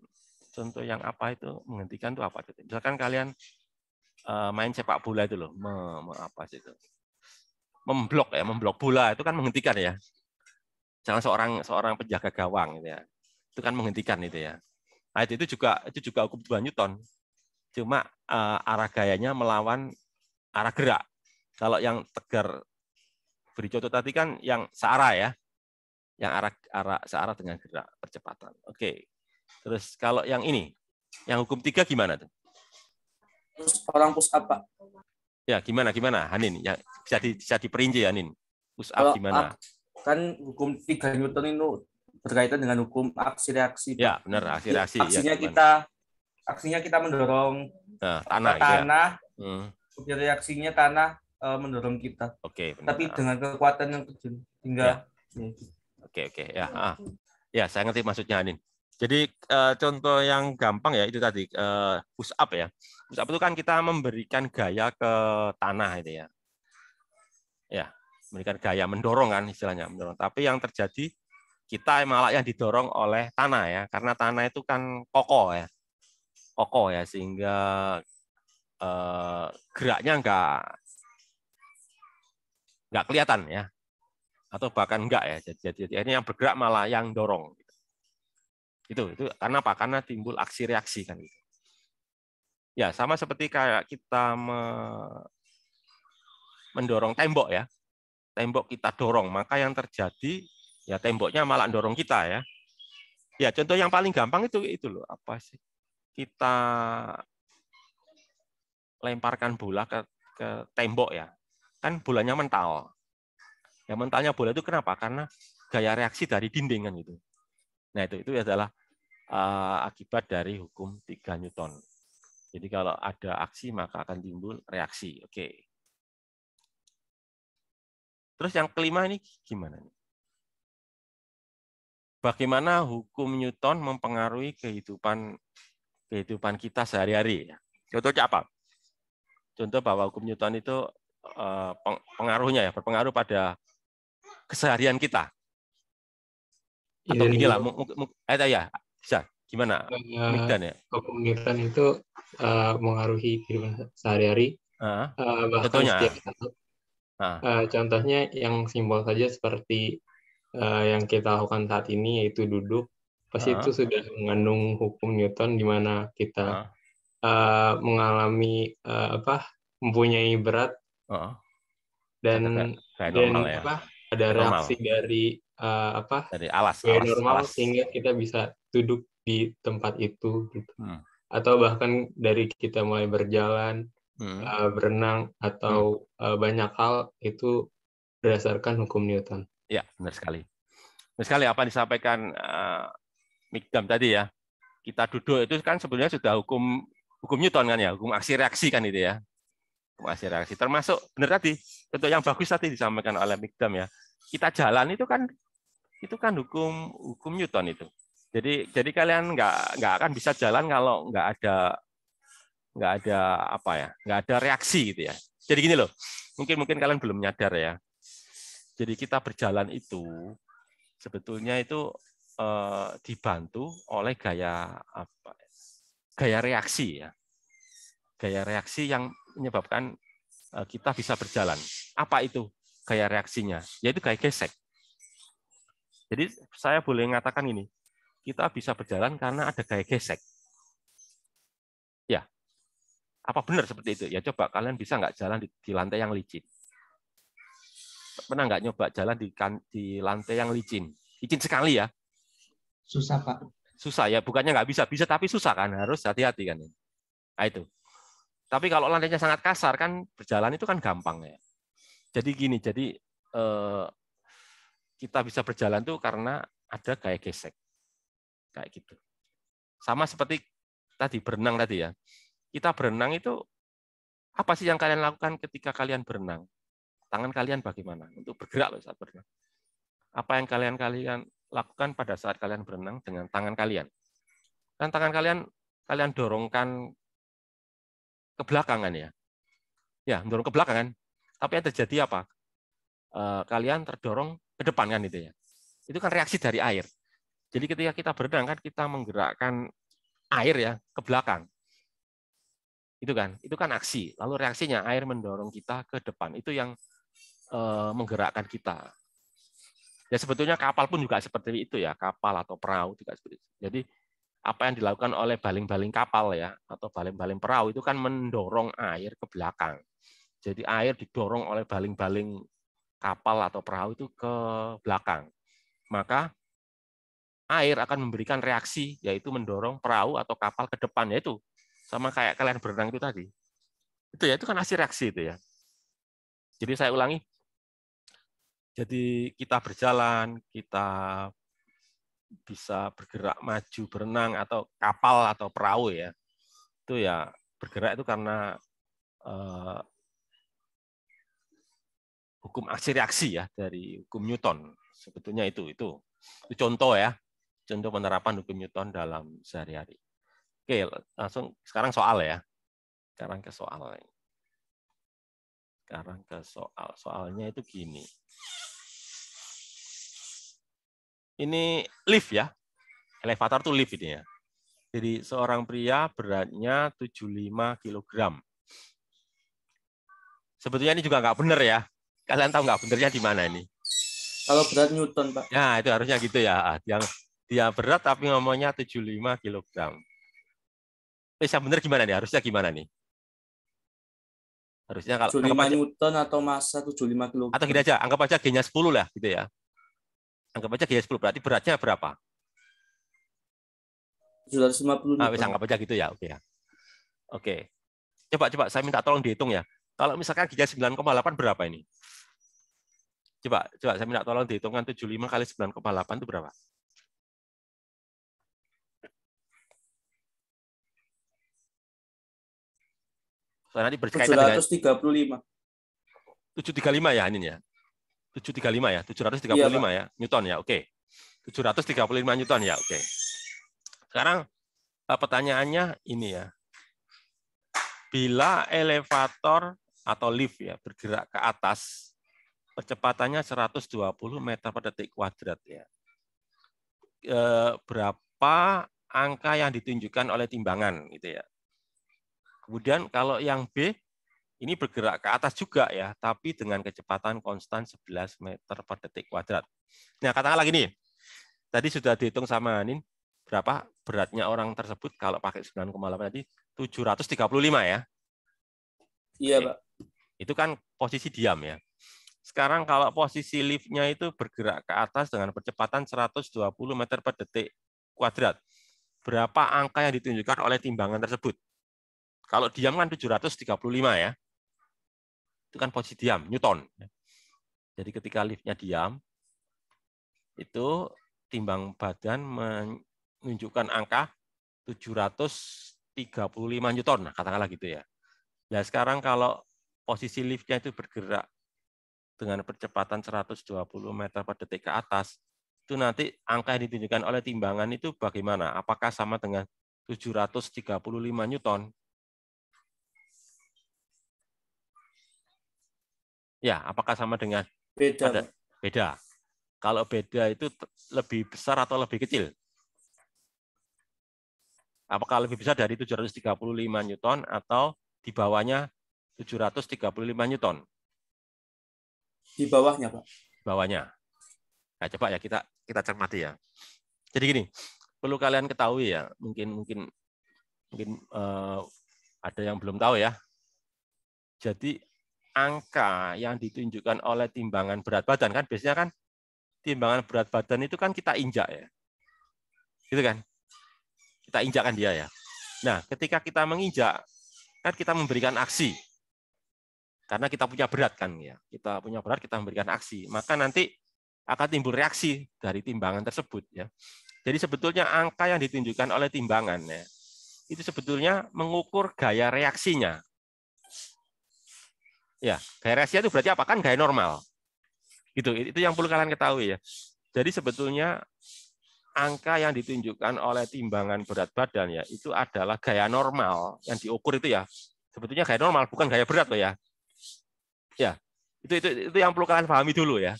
contoh yang apa itu menghentikan itu apa? Misalkan kalian main sepak bola itu loh, apa sih itu? Memblok bola itu kan menghentikan ya. Jangan seorang penjaga gawang gitu ya. Itu kan menghentikan itu ya. Nah, itu juga hukum 2 Newton. Cuma arah gayanya melawan arah gerak. Kalau yang Tegar beri contoh tadi kan yang searah ya. Yang searah dengan gerak percepatan. Oke. Terus kalau yang ini, yang hukum 3 gimana tuh? Terus orang push up, Pak. Ya, gimana Hanin? Ya, bisa diperinci Hanin. Push up gimana? Kan hukum 3 Newton itu berkaitan dengan hukum aksi reaksi. Ya, benar, aksi reaksi. Aksinya kita mendorong tanah. Reaksinya tanah mendorong kita. Oke, benar. Tapi dengan kekuatan yang kecil hingga Oke, ya. Ya, saya ngerti maksudnya Hanin. Jadi contoh yang gampang ya itu tadi push up ya. Push up itu kan kita memberikan gaya ke tanah itu ya. Ya, memberikan gaya mendorong kan istilahnya mendorong. Tapi yang terjadi kita malah yang didorong oleh tanah ya, karena tanah itu kan kokoh ya sehingga geraknya nggak kelihatan ya, atau bahkan enggak ya. Jadi ini yang bergerak malah yang dorong. Itu karena apa? Karena timbul aksi reaksi kan. Ya sama seperti kayak kita mendorong tembok ya. Tembok kita dorong, maka yang terjadi ya temboknya malah dorong kita ya. Ya contoh yang paling gampang itu loh, apa sih? Kita lemparkan bola ke tembok ya. Kan bolanya mental. Ya mentalnya bola itu kenapa? Karena gaya reaksi dari dinding kan gitu. Nah, itu adalah akibat dari hukum 3 Newton. Jadi kalau ada aksi maka akan timbul reaksi. Oke. Terus yang kelima ini gimana nih? Bagaimana hukum Newton mempengaruhi kehidupan kita sehari-hari? Contohnya apa? Contoh bahwa hukum Newton itu pengaruhnya ya, berpengaruh pada keseharian kita. Atau gini lah, ya bisa gimana? Migdan ya. Hukum Newton itu mengaruhi kehidupan sehari-hari. Bahkan Contohnya, setiap saat. Contohnya yang simbol saja seperti yang kita lakukan saat ini, yaitu duduk. Pasti itu sudah mengandung hukum Newton, di mana kita mengalami mempunyai berat dan normal, ya. Ada reaksi dari alas normal sehingga kita bisa duduk di tempat itu gitu. Atau bahkan dari kita mulai berjalan, berenang atau banyak hal itu berdasarkan hukum Newton. Ya, benar sekali. Benar sekali apa yang disampaikan Migdam tadi ya. Kita duduk itu kan sebenarnya sudah hukum Newton kan ya, hukum aksi reaksi kan itu ya. Hukum aksi reaksi termasuk benar tadi. Contoh yang bagus tadi disampaikan oleh Migdam ya. Kita jalan itu kan hukum Newton itu. Jadi kalian nggak akan bisa jalan kalau nggak ada reaksi gitu ya. Jadi gini loh, mungkin kalian belum nyadar ya. Jadi kita berjalan itu sebetulnya itu dibantu oleh gaya reaksi ya. Gaya reaksi yang menyebabkan kita bisa berjalan. Apa itu gaya reaksinya? Yaitu gaya gesek. Jadi saya boleh mengatakan ini, kita bisa berjalan karena ada gaya gesek. Ya, apa benar seperti itu? Ya coba kalian bisa nggak jalan di lantai yang licin? Pernah nggak nyoba jalan di lantai yang licin? Licin sekali ya? Susah, Pak. Susah ya, bukannya nggak bisa, tapi susah kan, harus hati-hati kan. Nah, itu. Tapi kalau lantainya sangat kasar kan berjalan itu kan gampang ya. Jadi gini, kita bisa berjalan tuh karena ada gaya gesek. Kayak gitu. Sama seperti tadi berenang tadi ya. Kita berenang itu apa sih yang kalian lakukan ketika kalian berenang? Tangan kalian bagaimana untuk bergerak loh saat berenang? Apa yang kalian lakukan pada saat kalian berenang dengan tangan kalian? Dan tangan kalian dorongkan ke belakang kan ya? Ya, dorong ke belakang kan. Tapi yang terjadi apa? Kalian terdorong ke depan kan itu ya. Itu kan reaksi dari air. Jadi ketika kita berenang kan kita menggerakkan air ya ke belakang. Itu kan aksi. Lalu reaksinya air mendorong kita ke depan. Itu yang menggerakkan kita. Ya sebetulnya kapal pun juga seperti itu ya, kapal atau perahu juga seperti itu. Jadi apa yang dilakukan oleh baling-baling kapal ya atau baling-baling perahu itu kan mendorong air ke belakang. Jadi air didorong oleh baling-baling kapal atau perahu itu ke belakang. Maka air akan memberikan reaksi yaitu mendorong perahu atau kapal ke depan, yaitu sama kayak kalian berenang itu tadi. Itu ya, itu kan hasil reaksi itu ya. Jadi saya ulangi. Jadi kita berjalan, kita bisa bergerak maju berenang atau kapal atau perahu ya. Itu ya bergerak itu karena hukum aksi reaksi ya dari hukum Newton. Sebetulnya itu contoh ya. Contoh penerapan hukum Newton dalam sehari-hari. Oke, langsung sekarang soal ya. Sekarang ke soal. Soalnya itu gini. Ini lift ya. Elevator tuh lift ini ya. Jadi seorang pria beratnya 75 kg. Sebetulnya ini juga nggak benar ya. Kalian tahu nggak benernya di mana ini? Kalau berat Newton, Pak. Ya, itu harusnya gitu ya. Yang dia berat tapi ngomongnya 75 kg. Yang benar gimana nih? Harusnya gimana nih? Harusnya kalau 75 Newton atau massa 75 kg. Atau gini aja, anggap aja G-nya 10 lah gitu ya. Anggap aja G-nya 10, berarti beratnya berapa? 750 Newton. Bisa anggap aja gitu ya, oke ya. Oke. Coba saya minta tolong dihitung ya. Kalau misalkan G-nya 9,8 berapa ini? Coba saya minta tolong dihitungkan 75 kali 9,8 itu berapa? So, nanti berkaitan 735. 735 ya ini ya. 735 ya, 735 ya, Newton ya, oke. 735 Newton ya, oke. Sekarang pertanyaannya ini ya. Bila elevator atau lift ya bergerak ke atas, percepatannya 120 meter per detik kuadrat ya. Berapa angka yang ditunjukkan oleh timbangan gitu ya. Kemudian kalau yang B ini bergerak ke atas juga ya, tapi dengan kecepatan konstan 11 meter per detik kuadrat. Nah, katakanlah gini. Tadi sudah dihitung sama Anin berapa beratnya orang tersebut kalau pakai 9,8 tadi 735 ya. Iya, oke. Pak. Itu kan posisi diam ya. Sekarang kalau posisi liftnya itu bergerak ke atas dengan percepatan 120 meter per detik kuadrat. Berapa angka yang ditunjukkan oleh timbangan tersebut? Kalau diam kan 735 ya. Itu kan posisi diam, Newton. Jadi ketika liftnya diam, itu timbang badan menunjukkan angka 735 Newton, katakanlah gitu ya. Nah sekarang kalau posisi liftnya itu bergerak dengan percepatan 120 meter per detik ke atas, itu nanti angka yang ditunjukkan oleh timbangan itu bagaimana? Apakah sama dengan 735 Newton? Ya, apakah sama dengan Beda. Beda. Kalau beda itu lebih besar atau lebih kecil? Apakah lebih besar dari 735 Newton atau di bawahnya 735 Newton? Di bawahnya, Pak. Di bawahnya. Nah, coba ya kita cermati ya. Jadi gini, perlu kalian ketahui ya, mungkin ada yang belum tahu ya. Jadi angka yang ditunjukkan oleh timbangan berat badan kan biasanya kan timbangan berat badan itu kan kita injak ya. Gitu kan? Kita injak kan dia ya. Nah, ketika kita menginjak kan kita memberikan aksi. Karena kita punya berat kan ya. Kita punya berat, kita memberikan aksi. Maka nanti akan timbul reaksi dari timbangan tersebut ya. Jadi sebetulnya angka yang ditunjukkan oleh timbangan ya, itu sebetulnya mengukur gaya reaksinya. Ya, gaya reaksinya itu berarti apa? Kan gaya normal. Gitu, itu yang perlu kalian ketahui ya. Jadi sebetulnya angka yang ditunjukkan oleh timbangan berat badan ya, itu adalah gaya normal yang diukur itu ya. Sebetulnya gaya normal, bukan gaya berat loh ya. Ya, itu yang perlu kalian pahami dulu ya.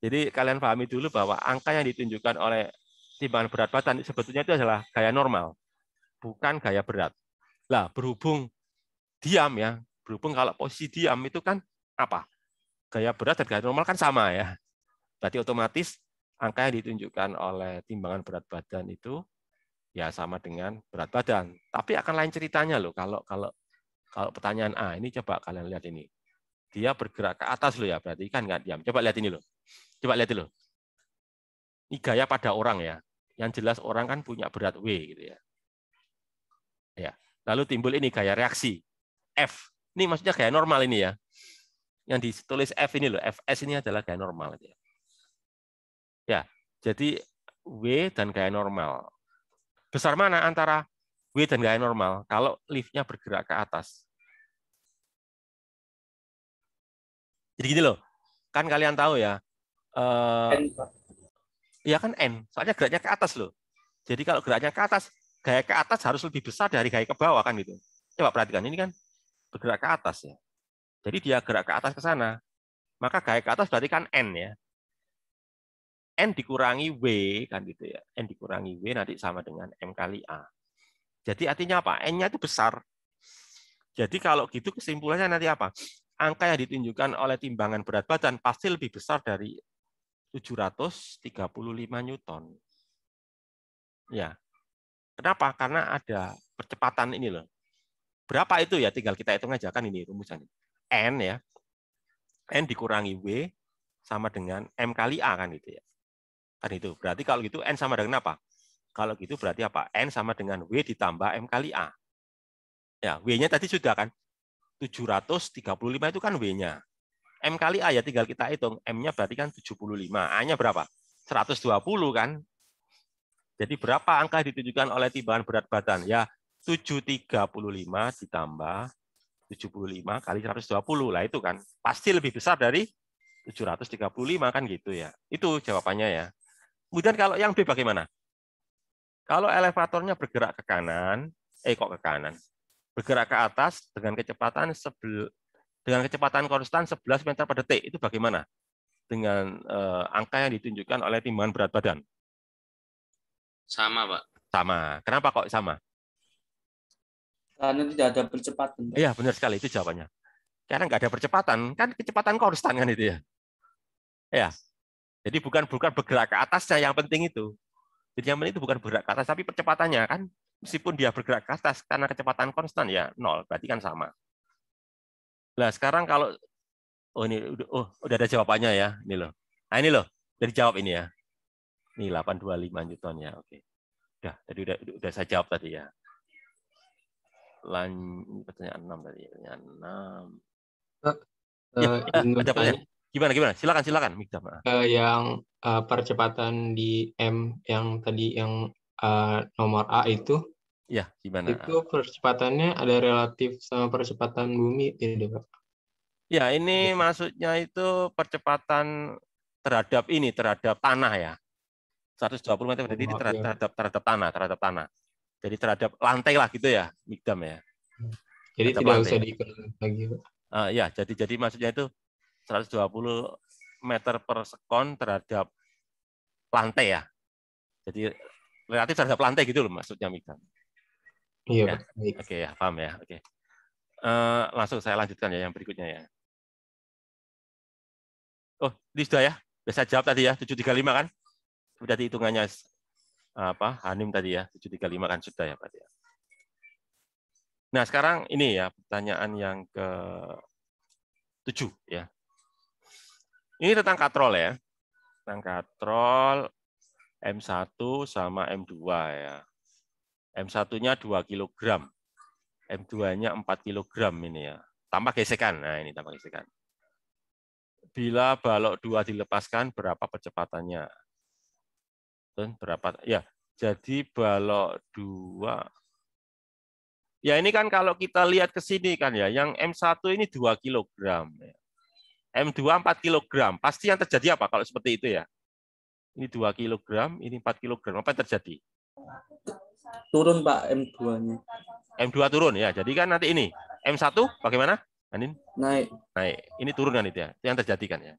Jadi kalian pahami dulu bahwa angka yang ditunjukkan oleh timbangan berat badan sebetulnya itu adalah gaya normal, bukan gaya berat. Lah, berhubung diam ya, berhubung kalau posisi diam itu kan apa? Gaya berat dan gaya normal kan sama ya. Berarti otomatis angka yang ditunjukkan oleh timbangan berat badan itu ya sama dengan berat badan. Tapi akan lain ceritanya loh kalau pertanyaan A ini coba kalian lihat ini. Dia bergerak ke atas loh ya, berarti kan nggak diam. Coba lihat ini loh. Coba lihat dulu. Ini gaya pada orang ya. Yang jelas orang kan punya berat W gitu ya. Ya. Lalu timbul ini gaya reaksi F. Ini maksudnya gaya normal ini ya. Yang ditulis F ini loh, Fs ini adalah gaya normal ya. Ya. Jadi W dan gaya normal. Besar mana antara W dan gaya normal kalau liftnya bergerak ke atas? Jadi gini loh. Kan kalian tahu ya. Ya kan N, soalnya geraknya ke atas loh. Jadi kalau geraknya ke atas, gaya ke atas harus lebih besar dari gaya ke bawah kan gitu. Coba perhatikan, ini kan bergerak ke atas ya. Jadi dia gerak ke atas ke sana. Maka gaya ke atas berarti kan N ya. N dikurangi W kan gitu ya. N dikurangi W nanti sama dengan M kali A. Jadi artinya apa? N-nya itu besar. Jadi kalau gitu kesimpulannya nanti apa? Angka yang ditunjukkan oleh timbangan berat badan pasti lebih besar dari 735 Newton. Ya. Kenapa? Karena ada percepatan ini loh. Berapa itu ya? Tinggal kita hitung aja kan ini rumusannya. N ya. N dikurangi W sama dengan M kali A kan gitu ya. Kan itu. Berarti kalau gitu N sama dengan apa? Kalau gitu berarti apa? N sama dengan W ditambah M kali A. Ya, W-nya tadi sudah kan. 735 itu kan W-nya. M kali A ya tinggal kita hitung. M-nya berarti kan 75. A-nya berapa? 120 kan. Jadi berapa angka ditunjukkan oleh timbangan berat badan? Ya 735 ditambah 75 kali 120. Lah itu kan pasti lebih besar dari 735 kan gitu ya. Itu jawabannya ya. Kemudian kalau yang B bagaimana? Kalau elevatornya bergerak ke kanan, kok ke kanan? Bergerak ke atas dengan kecepatan dengan kecepatan konstan 11 meter per detik. Itu bagaimana dengan angka yang ditunjukkan oleh timbangan berat badan? Sama, Pak. Sama. Kenapa kok sama? Karena tidak ada percepatan. Iya, benar sekali, itu jawabannya. Karena nggak ada percepatan, kan kecepatan konstan kan itu ya. Ya. Jadi bukan bergerak ke atasnya yang penting itu. Jadi yang penting itu bukan bergerak ke atas, tapi percepatannya kan meskipun dia bergerak ke atas karena kecepatan konstan ya 0, berarti kan sama. Nah, sekarang kalau udah ada jawabannya ya, ini loh. Nah, ini loh, udah dijawab ini ya. Ini 825 Newton ya, oke. Tadi udah saya jawab tadi ya. Pertanyaan 6 tadi, pertanyaan 6. Ada pertanyaan. Gimana? Silakan, Mikdam. Yang percepatan di M yang tadi yang nomor A itu, ya gimana? Itu percepatannya ada relatif sama percepatan bumi, tidak, Pak? Ya, ini maksudnya itu percepatan terhadap tanah ya. 120 meter per detik terhadap tanah. Jadi terhadap lantai lah gitu ya, Mikdam ya. Jadi tidak usah dihitung lagi, Pak. Ya, jadi maksudnya itu 120 meter per sekon terhadap lantai ya. Jadi relatif terhadap lantai gitu loh maksudnya Mikdam. Iya, ya. Pak. Oke ya, paham ya. Oke. Langsung saya lanjutkan ya yang berikutnya ya. Oh, ini sudah ya. Sudah saya jawab tadi ya, 735 kan? Sudah hitungannya Hanim tadi ya, 735 kan sudah ya, Pak ya. Nah, sekarang ini ya pertanyaan yang ke-7 ya. Ini tentang katrol ya. Tentang katrol M1 sama M2 ya. M1-nya 2 kg. M2-nya 4 kg ini ya. Tanpa gesekan. Nah, ini tanpa gesekan. Bila balok 2 dilepaskan, berapa percepatannya? Berapa? Ya, jadi balok 2. Ya, ini kan kalau kita lihat ke sini kan ya, yang M1 ini 2 kg. M2 4 kg. Pasti yang terjadi apa kalau seperti itu ya? Ini 2 kg, ini 4 kg. Apa yang terjadi? Turun, Pak, M2-nya. M2 turun ya. Jadi kan nanti ini M1 bagaimana? Anin? Naik. Ini turun kan itu ya. Itu yang terjadi kan ya.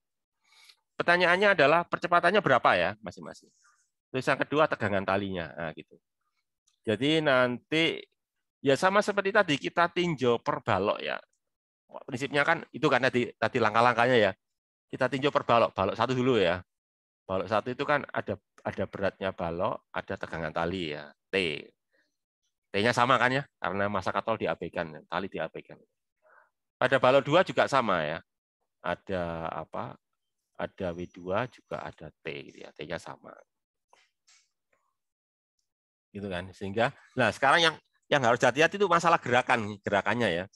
Pertanyaannya adalah percepatannya berapa ya masing-masing. Terus yang kedua tegangan talinya. Nah, gitu. Jadi nanti ya sama seperti tadi kita tinjau per balok ya. Prinsipnya kan itu kan tadi langkah-langkahnya ya. Kita tinjau per balok. Balok 1 dulu ya. Balok 1 itu kan ada beratnya balok, ada tegangan tali ya. T. T-nya sama kan ya, karena massa katrol diabaikan, tali diabaikan. Pada balok 2 juga sama ya. Ada Ada W2 juga ada T gitu ya. T-nya sama. Gitu kan. Sehingga sekarang yang harus hati-hati itu masalah gerakannya ya.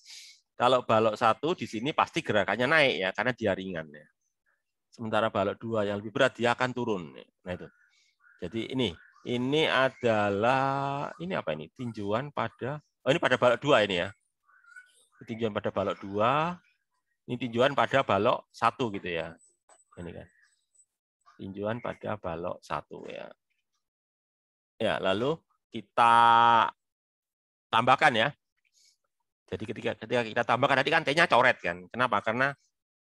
Kalau balok 1 di sini pasti gerakannya naik ya karena dia ringan ya. Sementara balok 2 yang lebih berat dia akan turun. Nah itu. Jadi ini adalah apa ini? Tinjauan pada ini pada balok 2 ini ya. Tinjauan pada balok 2, ini tinjauan pada balok 1 gitu ya. Ini kan. Tinjauan pada balok 1 ya. Ya, lalu kita tambahkan ya. Jadi ketika kita tambahkan nanti kan T-nya coret kan. Kenapa? Karena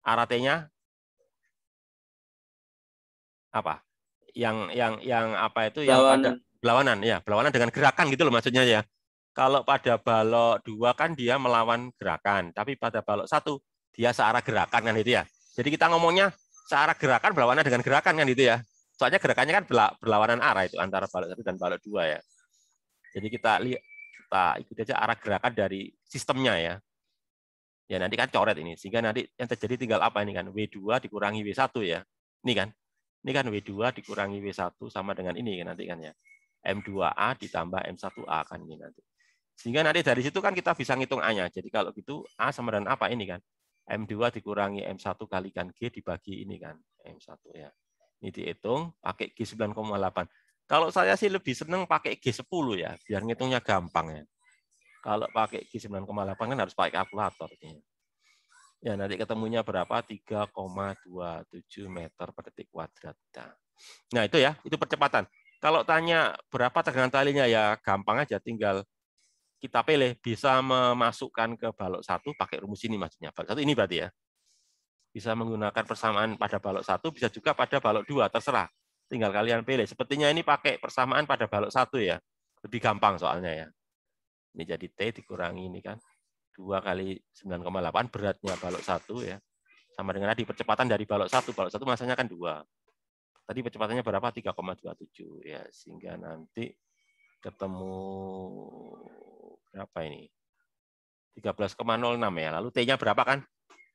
arah T-nya apa? Yang apa itu yang pada berlawanan ya, berlawanan dengan gerakan gitu loh maksudnya ya. Kalau pada balok 2 kan dia melawan gerakan, tapi pada balok 1 dia searah gerakan kan itu ya. Jadi kita ngomongnya searah gerakan berlawanan dengan gerakan kan itu ya. Soalnya gerakannya kan berlawanan arah itu antara balok 1 dan balok 2 ya. Jadi kita ikuti aja arah gerakan dari sistemnya ya. Ya nanti kan coret ini, sehingga nanti yang terjadi tinggal apa ini kan, W2 dikurangi W1 ya. Ini kan W2 dikurangi W1 sama dengan ini kan nanti kan ya. M2A ditambah M1A kan ini nanti. Sehingga nanti dari situ kan kita bisa ngitung A-nya. Jadi kalau gitu A sama dengan apa ini kan? M2 dikurangi M1 kalikan G dibagi ini kan, M1 ya. Ini dihitung pakai G 9,8. Kalau saya sih lebih seneng pakai G10 ya, biar ngitungnya gampang ya. Kalau pakai G 9,8 kan harus pakai kalkulator. Ya nanti ketemunya berapa? 3,27 meter per detik kuadrat. Nah itu ya, itu percepatan. Kalau tanya berapa tegangan talinya ya gampang aja, tinggal kita pilih bisa memasukkan ke balok 1 pakai rumus ini maksudnya. Balok 1 ini berarti ya. Bisa menggunakan persamaan pada balok 1, bisa juga pada balok 2, terserah. Tinggal kalian pilih. Sepertinya ini pakai persamaan pada balok 1 ya. Lebih gampang soalnya ya. Ini jadi T dikurangi ini kan. 2 kali 9,8 beratnya balok 1 ya. Sama dengan tadi percepatan dari balok 1. Balok 1 masanya kan 2. Tadi percepatannya berapa? 3,27 ya. Sehingga nanti ketemu berapa ini? 13,06 ya. Lalu T-nya berapa kan?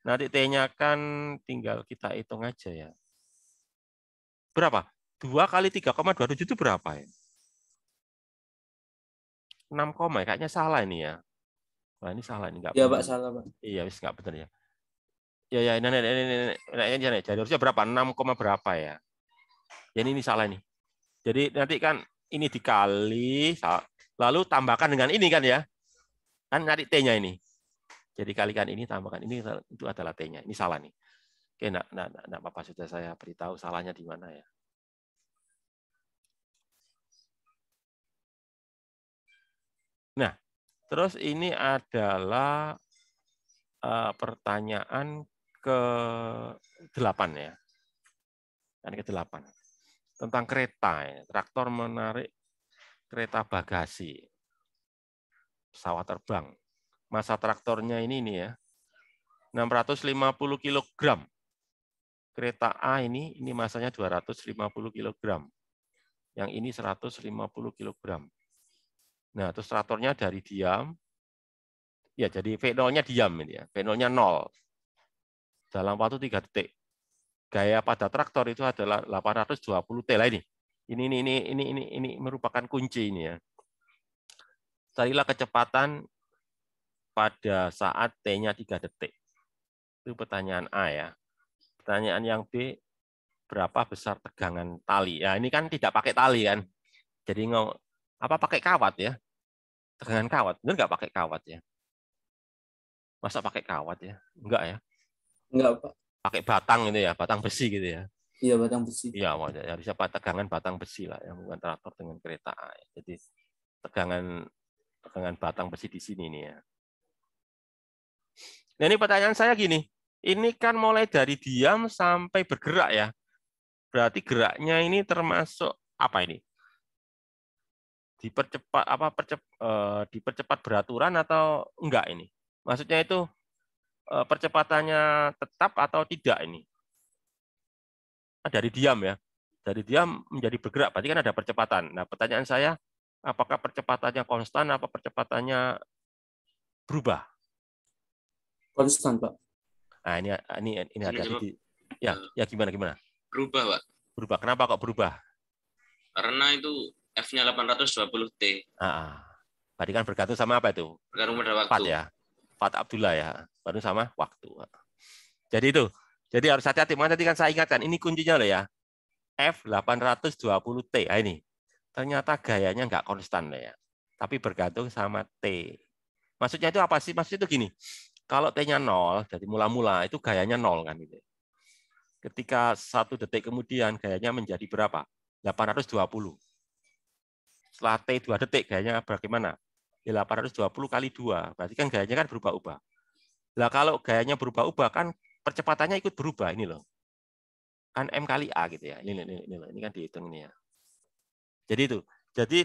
Nanti T-nya kan tinggal kita hitung aja ya. Berapa? 2 kali 3,27 itu berapa ya? 6, kayaknya salah ini ya. Wah, ini salah ini enggak. Ya, Pak, salah, Pak. Iya, wis enggak benar ya. Ya, ini jadi harusnya berapa? 6, berapa ya? Ya ini salah ini. Jadi nanti kan ini dikali, lalu tambahkan dengan ini kan ya. Kan nanti T-nya ini. Jadi kalikan ini, tambahkan ini, itu adalah T-nya. Ini salah nih. Oke, enggak apa-apa, sudah saya beritahu salahnya di mana ya. Nah, terus ini adalah pertanyaan ke-8 ya. Yang ke-8. Tentang kereta ya. Traktor menarik kereta bagasi. Pesawat terbang. Masa traktornya ini ya. 650 kg. Kereta A ini masanya 250 kg. Yang ini 150 kg. Nah, terus traktornya dari diam. Ya, jadi V0-nya diam ini ya. V0-nya 0. Dalam waktu 3 detik. Gaya pada traktor itu adalah 820 T lah ini. Ini merupakan kunci ini ya. Carilah kecepatan pada saat T-nya 3 detik. Itu pertanyaan A ya. Pertanyaan yang B, berapa besar tegangan tali? Ya, ini kan tidak pakai tali kan. Jadi apa pakai kawat ya? Tegangan kawat. Benar nggak pakai kawat ya? Masa pakai kawat ya? Enggak ya? Enggak, Pak. Pakai batang itu ya, batang besi gitu ya. Iya, batang besi. Iya, harusnya tegangan batang besi lah yang bukan traktor dengan kereta A. Jadi tegangan batang besi di sini nih ya. Nah, ini pertanyaan saya gini. Ini kan mulai dari diam sampai bergerak ya. Berarti geraknya ini termasuk apa ini? Dipercepat dipercepat beraturan atau enggak ini? Maksudnya itu percepatannya tetap atau tidak ini? Dari diam ya. Dari diam menjadi bergerak, berarti kan ada percepatan. Nah, pertanyaan saya, apakah percepatannya konstan atau percepatannya berubah? Konstan, Pak. Nah, ini ada di ya gimana? Berubah, Pak. Berubah. Kenapa kok berubah? Karena itu F-nya 820 T. Berarti kan bergantung sama apa itu? Bergantung pada waktu. Fat ya. Fat Abdullah ya. Baru sama waktu. Jadi itu. Jadi harus hati-hati. Makanya tadi kan saya ingatkan, ini kuncinya loh ya. F820 T. Nah, ini. Ternyata gayanya nggak konstan loh ya. Tapi bergantung sama T. Maksudnya itu apa sih? Maksudnya itu gini. Kalau T-nya 0, dari mula-mula itu gayanya 0 kan gitu. Ketika 1 detik kemudian gayanya menjadi berapa? 820. Setelah T 2 detik gayanya bagaimana? Ya 820 kali 2. Berarti kan gayanya kan berubah-ubah. Nah, kalau gayanya berubah-ubah kan percepatannya ikut berubah ini loh. Kan M kali A gitu ya. Ini kan dihitung ini ya. Jadi itu. Jadi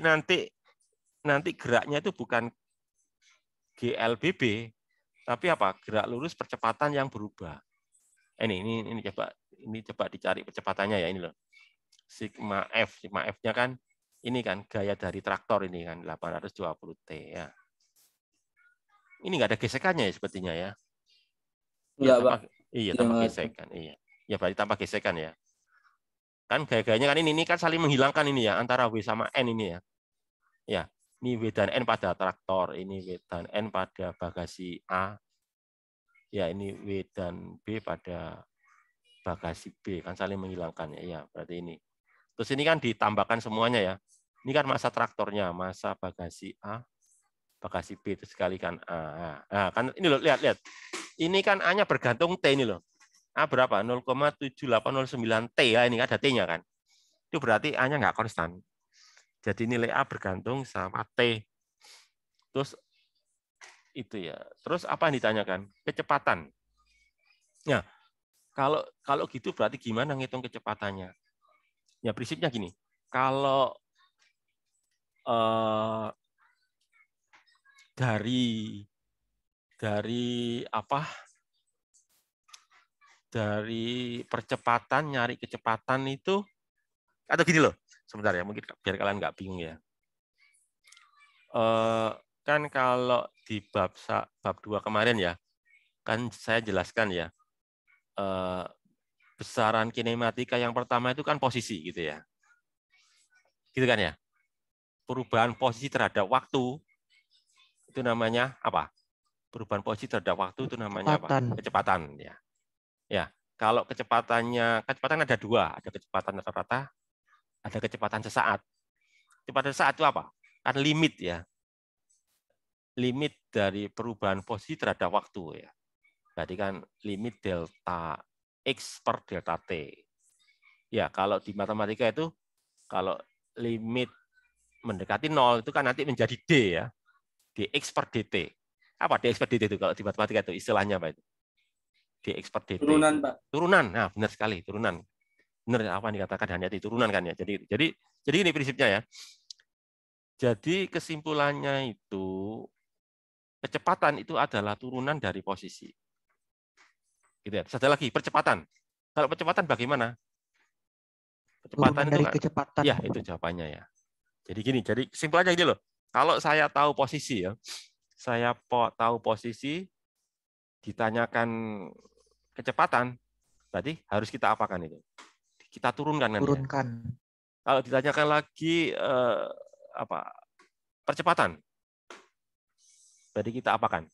nanti geraknya itu bukan GLBB, tapi apa? Gerak lurus percepatan yang berubah. Ini coba dicari percepatannya ya ini loh. Sigma F-nya kan ini kan gaya dari traktor ini kan 820 T ya. Ini nggak ada gesekannya ya sepertinya ya. Enggak, Pak. Iya, tanpa gesekan. Iya. Ya berarti tanpa gesekan ya. Kan gaya-gayanya kan ini kan saling menghilangkan ini ya antara W sama N ini ya. Ya, ini W dan N pada traktor, ini W dan N pada bagasi A. Ya, ini W dan B pada bagasi B, kan saling menghilangkan ya. Iya, berarti ini. Terus ini kan ditambahkan semuanya ya. Ini kan masa traktornya, masa bagasi A, bagasi B itu sekalikan A. Nah, kan ini loh, lihat. Ini kan A-nya bergantung T ini loh. A berapa? 0,7809 T ya, ini ada T-nya kan. Itu berarti A-nya nggak konstan. Jadi nilai A bergantung sama T. Terus Itu ya. Terus apa yang ditanyakan? Kecepatan. Nah, kalau gitu berarti gimana ngitung kecepatannya? Ya prinsipnya gini. Kalau dari apa? Dari percepatan nyari kecepatan itu, atau gini loh, sebentar ya, mungkin biar kalian nggak bingung ya. Kan kalau di bab 2 kemarin ya, kan saya jelaskan ya, besaran kinematika yang pertama itu kan posisi gitu ya, gitu kan ya. Perubahan posisi terhadap waktu itu namanya apa? Perubahan posisi terhadap waktu itu namanya apa? Kecepatan ya. Ya, kalau kecepatan ada dua, ada kecepatan rata-rata, ada kecepatan sesaat. Kecepatan sesaat itu apa? Kan limit ya. Limit dari perubahan posisi terhadap waktu ya. Berarti kan limit delta X per delta T. Ya, kalau di matematika itu, kalau limit mendekati 0 itu kan nanti menjadi D ya. Dx per dt. Apa dx per dt itu kalau di matematika itu istilahnya apa itu? Dx per dt. Turunan, Pak. Turunan. Nah, benar sekali, turunan. Benar apa yang dikatakan Hanyati, turunan kan ya. Jadi ini prinsipnya ya. Jadi kesimpulannya itu kecepatan itu adalah turunan dari posisi. Gitu ya. Terus ada lagi percepatan. Kalau percepatan bagaimana? Kecepatan itu kan, kecepatan. Ya, itu jawabannya ya. Jadi gini, jadi kesimpulannya ini loh. Kalau saya tahu posisi ya, saya tahu posisi, ditanyakan kecepatan, berarti harus kita apakan itu? Kita turunkan kan? Turunkan. Ya? Kalau ditanyakan lagi percepatan, berarti kita apakan?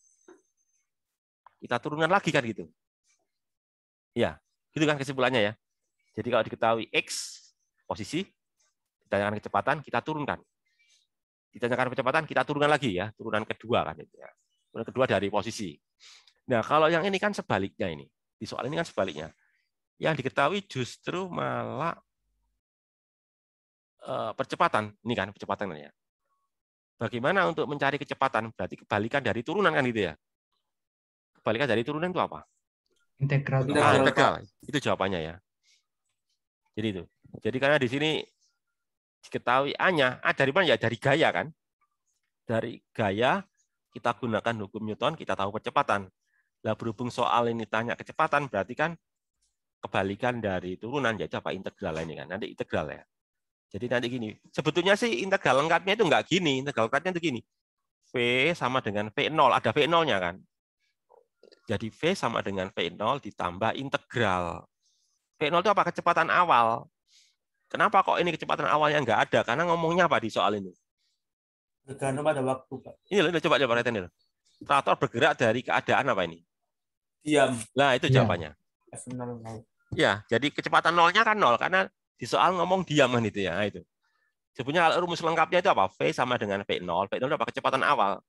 Kita turunkan lagi kan gitu? Ya, gitu kan kesimpulannya ya. Jadi kalau diketahui X posisi, ditanyakan kecepatan, kita turunkan. Ditanyakan kecepatan, kita turunkan lagi ya, turunan kedua kan itu ya. Turunan kedua dari posisi. Nah, kalau yang ini kan sebaliknya ini. Di soal ini kan sebaliknya. Yang diketahui justru malah percepatan. Ini kan percepatan ya. Bagaimana untuk mencari kecepatan? Berarti kebalikan dari turunan kan gitu ya. Kebalikan dari turunan itu apa? Integral. Integral. Itu jawabannya ya. Jadi itu. Jadi karena di sini diketahui A-nya, A dari mana ya? Dari gaya kan? Dari gaya kita gunakan hukum Newton, kita tahu percepatan. Lah berhubung soal ini tanya kecepatan, berarti kan kebalikan dari turunan, yaitu apa? Integral ini kan. Nanti integral ya. Jadi nanti gini, sebetulnya sih integral lengkapnya itu enggak gini, integral lengkapnya itu gini. V sama dengan V0, ada V0-nya kan. Jadi V sama dengan V0 ditambah integral. V0 itu apa? Kecepatan awal. Kenapa kok ini kecepatan awalnya enggak ada? Karena ngomongnya apa di soal ini? Tergantung pada waktu, Pak. Ini loh, coba perhatian ini. Traktor bergerak dari keadaan apa ini? Diam. Nah, itu jawabannya. Ya, jadi kecepatan nolnya kan 0 karena di soal ngomong diam kan itu ya. Nah, itu. Sebenarnya kalau rumus lengkapnya itu apa? V sama dengan V0. V0 itu apa? Kecepatan awal.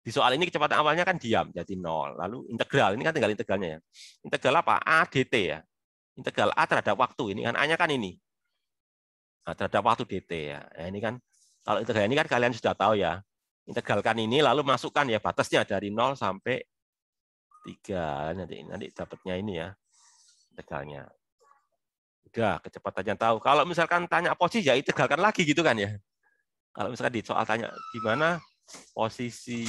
Di soal ini kecepatan awalnya kan diam, jadi 0. Lalu integral, ini kan tinggal integralnya ya. Integral apa? A dt ya. Integral A terhadap waktu. Ini kan A-nya kan ini. Nah, terhadap waktu dt ya. Nah, ini kan kalau integral ini kan kalian sudah tahu ya. Integralkan ini lalu masukkan ya batasnya dari 0 sampai 3. Nanti dapatnya ini ya. Integralnya. Udah, kecepatannya tahu. Kalau misalkan tanya posisi ya integralkan lagi gitu kan ya. Kalau misalkan di soal tanya gimana posisi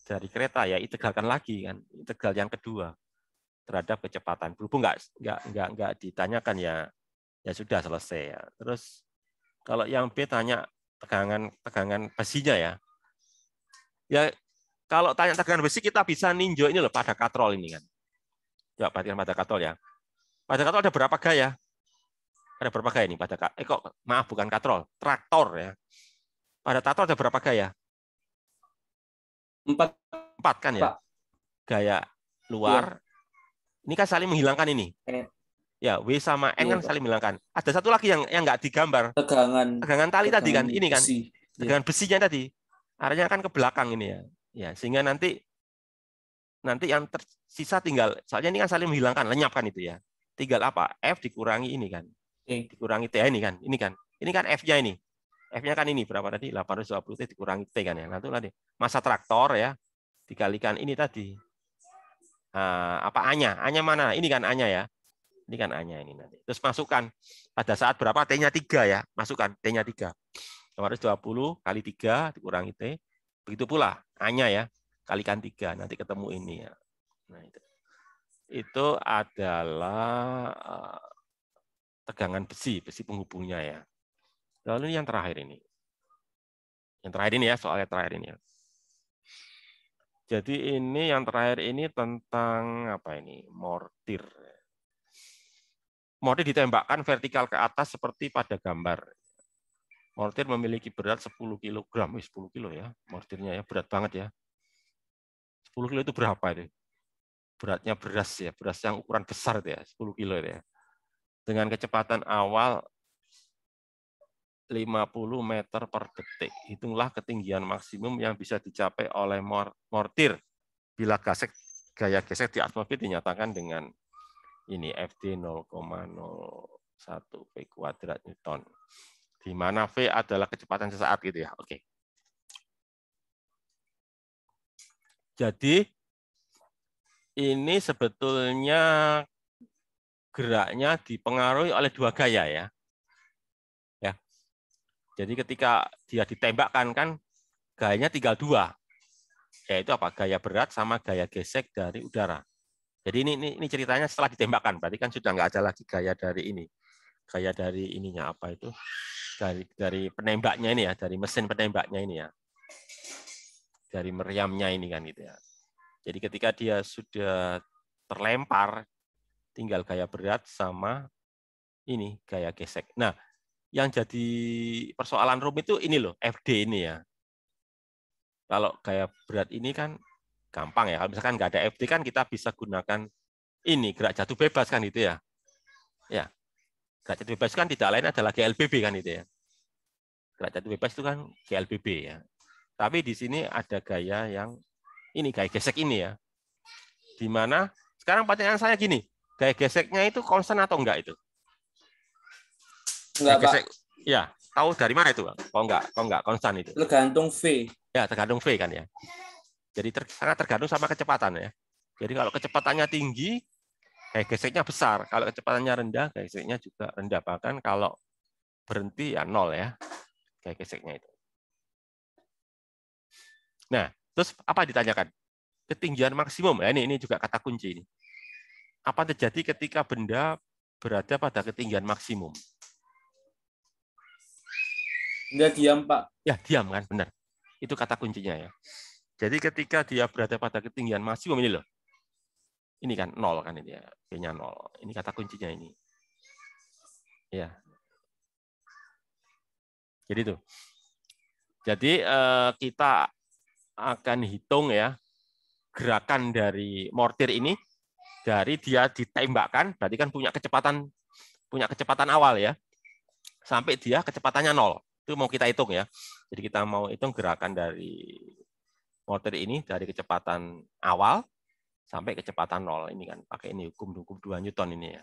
dari kereta ya integralkan lagi kan. Integral yang kedua terhadap kecepatan. Berhubung nggak ditanyakan ya sudah selesai ya. Terus kalau yang B tanya tegangan besinya ya. Ya kalau tanya tegangan besi kita bisa ninjau ini loh pada katrol ini kan. Coba perhatikan pada katrol ya. Pada katrol ada berapa gaya? Ada berapa gaya ini pada maaf bukan katrol, traktor ya. Pada traktor ada berapa gaya? 4 kan ya. Gaya luar. Ya. Ini kan saling menghilangkan ini. Ya, W sama N kan saling menghilangkan. Ada satu lagi yang nggak digambar. Tegangan tali tadi kan, ini kan. Tegangan besinya tadi. Arahnya kan ke belakang ini ya. Ya, sehingga nanti yang tersisa tinggal, soalnya ini kan saling menghilangkan, lenyap kan itu ya. Tinggal apa? F dikurangi ini kan. Dikurangi T ini kan. Ini kan F-nya ini. F-nya kan ini berapa tadi? 820 T dikurangi T kan ya. Nah, itu nanti massa traktor ya. dikalikan ini tadi. Apa A-nya? A-nya mana? Ini kan A-nya ya. Ini kan A-nya ini nanti. Terus masukkan pada saat berapa? T-nya 3 ya. Masukkan T-nya 3. 220 kali 3 dikurangi T. Begitu pula A-nya ya. Kalikan 3. Nanti ketemu ini ya. Nah, itu adalah tegangan besi penghubungnya ya. Lalu yang terakhir ini. Yang terakhir ini ya, soalnya terakhir ini ya. Jadi ini yang terakhir ini tentang apa ini? Mortir. Mortir ditembakkan vertikal ke atas seperti pada gambar. Mortir memiliki berat 10 kg. 10 kilo ya, mortirnya ya, berat banget ya. 10 kilo itu berapa itu? Beratnya beras ya, beras yang ukuran besar itu ya, 10 kilo itu ya. Dengan kecepatan awal 50 meter per detik. Hitunglah ketinggian maksimum yang bisa dicapai oleh mortir bila gaya gesek di atmosfer dinyatakan dengan ini FD 0,01 V kuadrat Newton. Di mana V adalah kecepatan sesaat gitu ya. Oke. Jadi ini sebetulnya geraknya dipengaruhi oleh dua gaya ya. Jadi ketika dia ditembakkan kan gayanya tinggal 2, yaitu apa? Gaya berat sama gaya gesek dari udara. Jadi ini ceritanya setelah ditembakkan, berarti kan sudah nggak ada lagi gaya dari ini, gaya dari ininya apa itu? Dari penembaknya ini ya, dari mesin penembaknya ini ya, dari meriamnya ini kan gitu ya. Jadi ketika dia sudah terlempar, tinggal gaya berat sama ini gaya gesek. Nah, yang jadi persoalan rumit itu ini loh, FD ini ya. Kalau gaya berat ini kan gampang ya. Kalau misalkan nggak ada FD kan kita bisa gunakan ini gerak jatuh bebas kan itu ya. Ya, gerak jatuh bebas kan tidak lain adalah GLBB kan itu ya. Gerak jatuh bebas itu kan GLBB ya. Tapi di sini ada gaya yang ini gaya gesek ini ya. Di mana sekarang pertanyaan saya gini, gaya geseknya itu konstan atau enggak itu? Enggak, Pak. Ya, tahu dari mana itu, Bang? Kok enggak konstan itu? Tergantung V. Ya, tergantung V kan ya. Jadi sangat tergantung sama kecepatan ya. Jadi kalau kecepatannya tinggi, gaya geseknya besar. Kalau kecepatannya rendah, gaya geseknya juga rendah. Bahkan kalau berhenti ya 0 ya, gaya geseknya itu. Nah, terus apa ditanyakan? Ketinggian maksimum. Ya, ini juga kata kunci ini. Apa terjadi ketika benda berada pada ketinggian maksimum? Dia diam, Pak. Ya, diam kan, benar. Itu kata kuncinya ya. Jadi ketika dia berada pada ketinggian maksimum ini loh. Ini kan 0 kan ini ya. V-nya 0. Ini kata kuncinya ini. Ya. Jadi itu. Jadi kita akan hitung ya gerakan dari mortir ini dari dia ditembakkan, berarti kan punya kecepatan awal ya. Sampai dia kecepatannya 0. Itu mau kita hitung ya. Jadi kita mau hitung gerakan dari mortir ini dari kecepatan awal sampai kecepatan 0. Ini kan pakai ini hukum 2 Newton ini ya.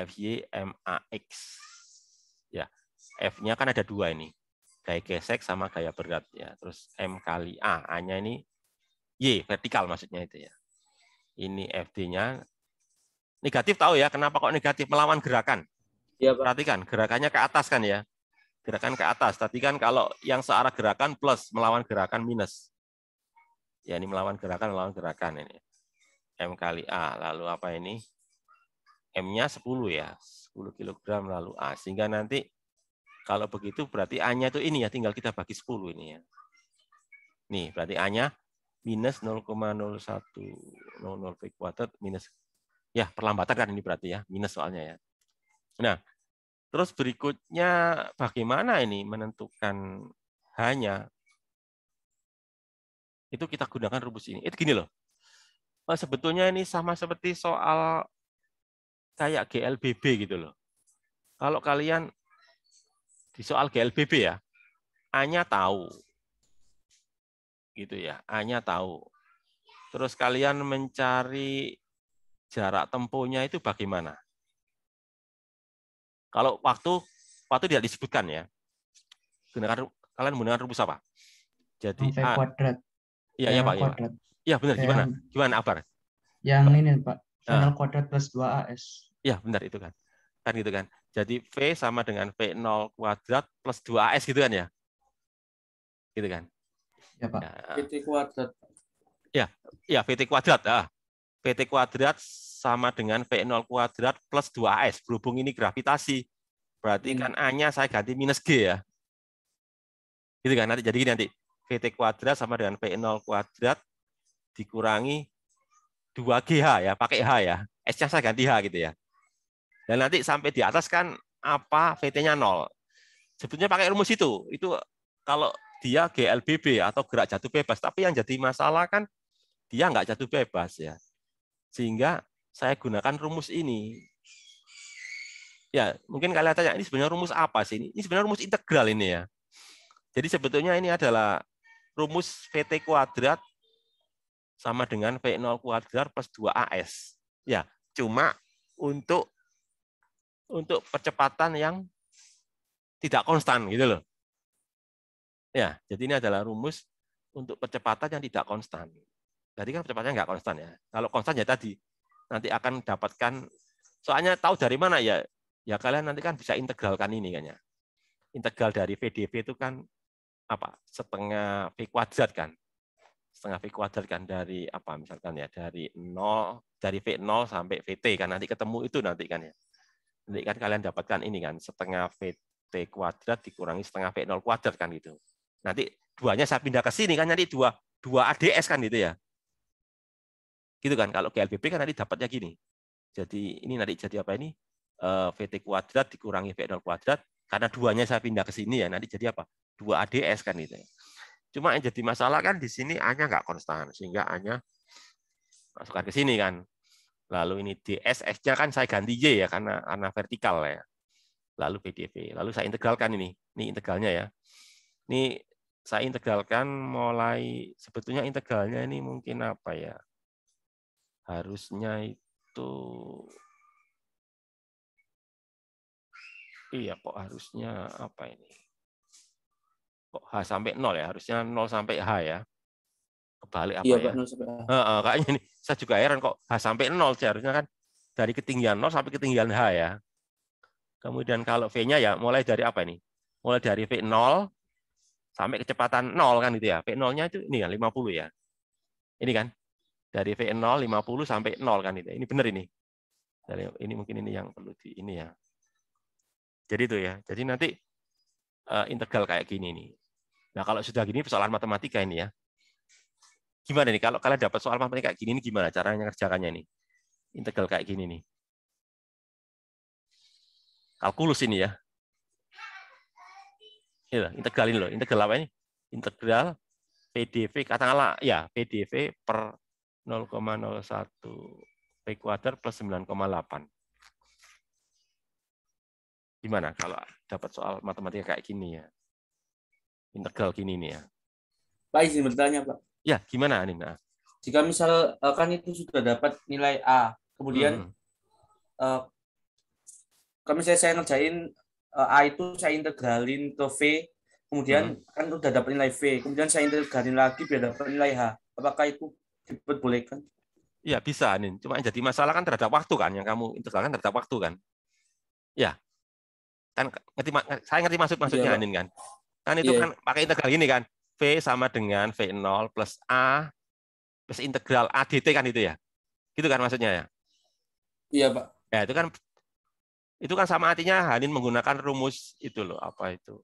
Fy max. Ya. F-nya kan ada 2 ini. Gaya gesek sama gaya berat ya. Terus M kali A. A-nya ini Y, vertikal maksudnya itu ya. Ini FD-nya negatif, tahu ya kenapa kok negatif, melawan gerakan. Iya, Pak. Perhatikan gerakannya ke atas kan ya. Gerakan ke atas. Tadi kan kalau yang searah gerakan plus melawan gerakan minus. Ya ini melawan gerakan ini. M kali A. Lalu apa ini? M-nya 10 ya. 10 kg lalu A. Sehingga nanti kalau begitu berarti A-nya itu ini ya. Tinggal kita bagi 10 ini ya. Nih berarti A-nya minus 0,0100 V kuadrat minus. Ya perlambatan kan ini berarti ya. Minus soalnya ya. Nah. Terus berikutnya bagaimana ini menentukan H-nya? Itu kita gunakan rumus ini. Itu gini loh. Sebetulnya ini sama seperti soal kayak GLBB gitu loh. Kalau kalian di soal GLBB ya, A-nya tahu. Gitu ya, A-nya tahu. Terus kalian mencari jarak tempuhnya itu bagaimana? Kalau waktu tidak disebutkan ya. Kalian menggunakan rumus apa? Jadi V kuadrat. Iya, Pak. kuadrat. Iya, benar. Gimana? Gimana, Akbar? Yang ini, Pak. V kuadrat plus 2AS. Iya, benar itu kan. Kan gitu kan. Jadi V sama dengan V0 kuadrat plus 2AS gitu kan ya? Gitu kan? Ya, Pak. VT kuadrat. Ya, VT kuadrat. VT kuadrat sama dengan V0 kuadrat plus 2AS. Berhubung ini gravitasi. Berarti kan A-nya saya ganti minus G ya. Gitu kan? Nanti jadi gini nanti. VT kuadrat sama dengan V0 kuadrat dikurangi 2GH ya. Pakai H ya. S-nya saya ganti H gitu ya. Dan nanti sampai di atas kan apa VT-nya 0. Sebetulnya pakai rumus itu. Itu kalau dia GLBB atau gerak jatuh bebas. Tapi yang jadi masalah kan dia nggak jatuh bebas ya. Sehingga saya gunakan rumus ini. Ya, mungkin kalian tanya, ini sebenarnya rumus apa sih? Ini sebenarnya rumus integral ini ya. Jadi sebetulnya ini adalah rumus VT kuadrat sama dengan V0 kuadrat plus 2AS. Ya, cuma untuk percepatan yang tidak konstan gitu loh. Ya, jadi ini adalah rumus untuk percepatan yang tidak konstan. Tadi kan percepatannya nggak konstan ya. Kalau konstan ya tadi nanti akan dapatkan. Soalnya tahu dari mana ya? Ya kalian nanti kan bisa integralkan ini kan ya. Integral dari VdV itu kan apa? Setengah V kuadrat kan. Setengah V kuadrat kan dari apa misalkan ya dari 0 dari V0 sampai VT kan nanti ketemu itu nanti kan ya. Nanti kan kalian dapatkan ini kan setengah VT kuadrat dikurangi setengah V0 kuadrat kan gitu. Nanti duanya saya pindah ke sini kan nanti 2 ADS kan gitu ya. Gitu kan kalau GLBB kan nanti dapatnya gini. Jadi ini nanti jadi apa ini? VT kuadrat dikurangi V0 kuadrat karena duanya saya pindah ke sini ya nanti jadi apa? 2 ADS kan itu. Cuma yang jadi masalah kan di sini A-nya nggak konstan sehingga A-nya masukkan ke sini kan. Lalu ini DS, S-nya kan saya ganti Y ya karena vertikal ya. Lalu VdV. Lalu saya integralkan ini. Ini integralnya ya. Ini saya integralkan mulai sebetulnya integralnya ini mungkin apa ya? Harusnya itu iya kok harusnya apa ini? Kok H sampai 0 ya? Harusnya 0 sampai H ya. Kebalik apa Iya, ya? Pak, 0 sampai H. Kayaknya ini saya juga heran kok H sampai 0 sih harusnya kan dari ketinggian 0 sampai ketinggian H ya. Kemudian kalau V-nya ya mulai dari apa ini? Mulai dari V0 sampai kecepatan 0 kan gitu ya. V0-nya itu ini ya 50 ya. Ini kan dari V0 50 sampai 0 kan itu. Ini benar ini. Dari ini mungkin ini yang perlu di ini ya. Jadi itu ya. Jadi nanti integral kayak gini nih. Nah, kalau sudah gini persoalan matematika ini ya. Gimana nih kalau kalian dapat soal matematika kayak gini ini gimana caranya ngerjakannya nih? Integral kayak gini nih. Kalkulus ini ya. Ini integral ini loh. Integral apa ini? Integral VdV katakanlah ya VdV per 0,01 V kuadrat plus 9,8. Gimana kalau dapat soal matematika kayak gini ya? Integral gini nih ya. Pak, izin bertanya, Pak. Ya, gimana nih? Nah. Jika misal kan itu sudah dapat nilai A, kemudian kalau misalnya saya ngerjain A itu saya integralin ke V, kemudian kan udah dapat nilai V, kemudian saya integralin lagi biar dapat nilai H. Apakah itu diperbolehkan? Ya, bisa nih. Cuma yang jadi masalah kan terhadap waktu kan, yang kamu integralkan terhadap waktu kan. Ya. Kan saya ngerti maksudnya Anin kan. Kan itu kan pakai integral gini kan. V sama dengan V0 plus A plus integral A dt kan itu ya. Gitu kan maksudnya ya? Iya, Pak. Ya, itu kan sama artinya Hanin menggunakan rumus itu loh, apa itu?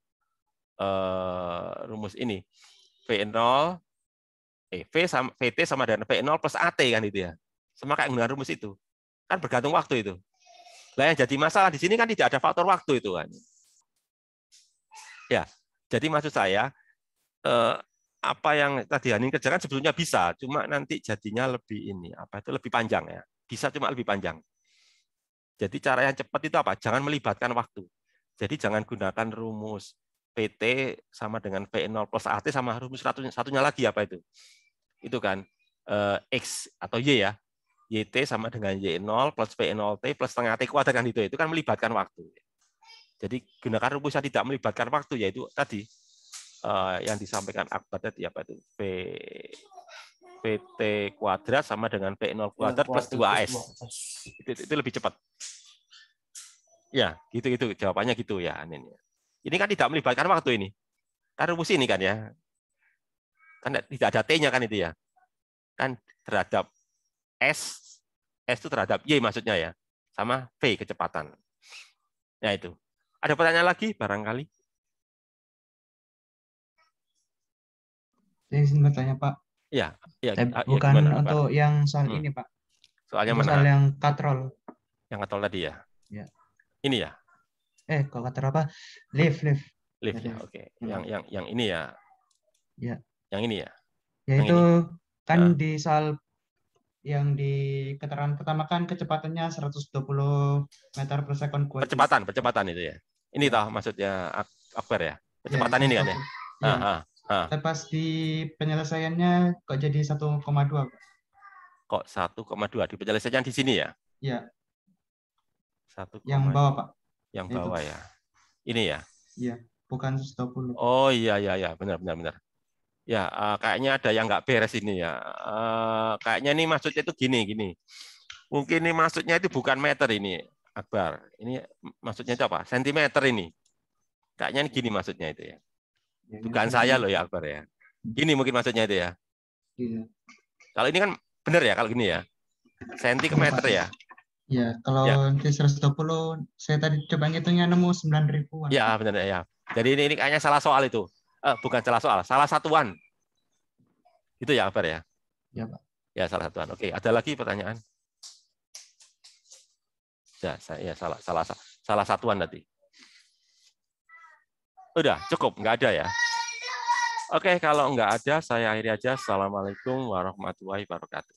Rumus ini. V0 VT sama dengan V0 plus AT kan itu ya. Sama kayak menggunakan rumus itu. Kan bergantung waktu itu. Nah, yang jadi masalah di sini kan tidak ada faktor waktu itu kan. Ya, jadi maksud saya apa yang tadi Hanin kerjakan sebetulnya bisa, cuma nanti jadinya lebih ini, apa itu lebih panjang ya. Bisa cuma lebih panjang. Jadi cara yang cepat itu apa? Jangan melibatkan waktu. Jadi jangan gunakan rumus PT sama dengan V0 plus AT sama rumus satunya lagi apa itu? Itu kan X atau Y ya. YT sama dengan Y0 plus V0T plus setengah T kuadrat kan itu kan melibatkan waktu. Jadi gunakan rumus yang tidak melibatkan waktu yaitu tadi yang disampaikan Akbar tadi apa itu VT kuadrat sama dengan P0 kuadrat plus 2S. Itu lebih cepat. Ya, gitu jawabannya gitu ya. Ini kan tidak melibatkan waktu ini. Kan rumus ini kan ya. Kan tidak ada T-nya kan itu ya. Kan terhadap S itu terhadap Y maksudnya ya. Sama V kecepatan. Ya itu. Ada pertanyaan lagi barangkali? Saya izin bertanya, Pak. Ya, bukan gimana, untuk Pak? yang soal ini, Pak. Soalnya mana? Soal yang katrol. Yang katrol tadi ya? Ya. Ini ya? Kok katrol apa? Lift ya, oke. Yang ini ya? Ya. Yang ini ya? Yaitu kan di soal yang di keterangan pertama kan kecepatannya 120 meter per second. Percepatan itu ya? Ini tahu maksudnya Akbar ya? Kecepatan ini kan ya? Tapi pas di penyelesaiannya kok jadi 1,2, Pak? Kok 1,2 di penyelesaian di sini ya? Iya. 1, yang bawah, Pak. Yang bawah ya. Ini ya? Iya, bukan 120. Oh iya, benar. Ya, kayaknya ada yang nggak beres ini ya. Kayaknya ini maksudnya itu gini. Mungkin ini maksudnya itu bukan meter ini, Akbar. Ini maksudnya itu apa? Sentimeter ini. Kayaknya ini gini maksudnya itu ya. Bukan saya loh ya, Akbar ya. Gini mungkin maksudnya itu ya. Iya. Kalau ini kan benar ya kalau gini ya. Senti ke meter ya. Iya, kalau di 120 saya tadi coba ngitungnya nemu 9.000-an. Iya, benar ya. Jadi ini kayaknya salah soal itu. Bukan salah soal, salah satuan. Itu ya, Akbar ya? Ya, Pak. Ya, salah satuan. Oke, ada lagi pertanyaan? Ya, salah satuan tadi. Udah, cukup, nggak ada ya? Oke, kalau nggak ada, saya akhiri aja. Assalamualaikum warahmatullahi wabarakatuh.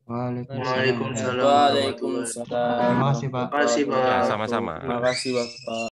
Waalaikumsalam. Waalaikumsalam. Terima kasih, Pak. Terima kasih, Pak. Ya, sama-sama. Terima kasih, Bapak.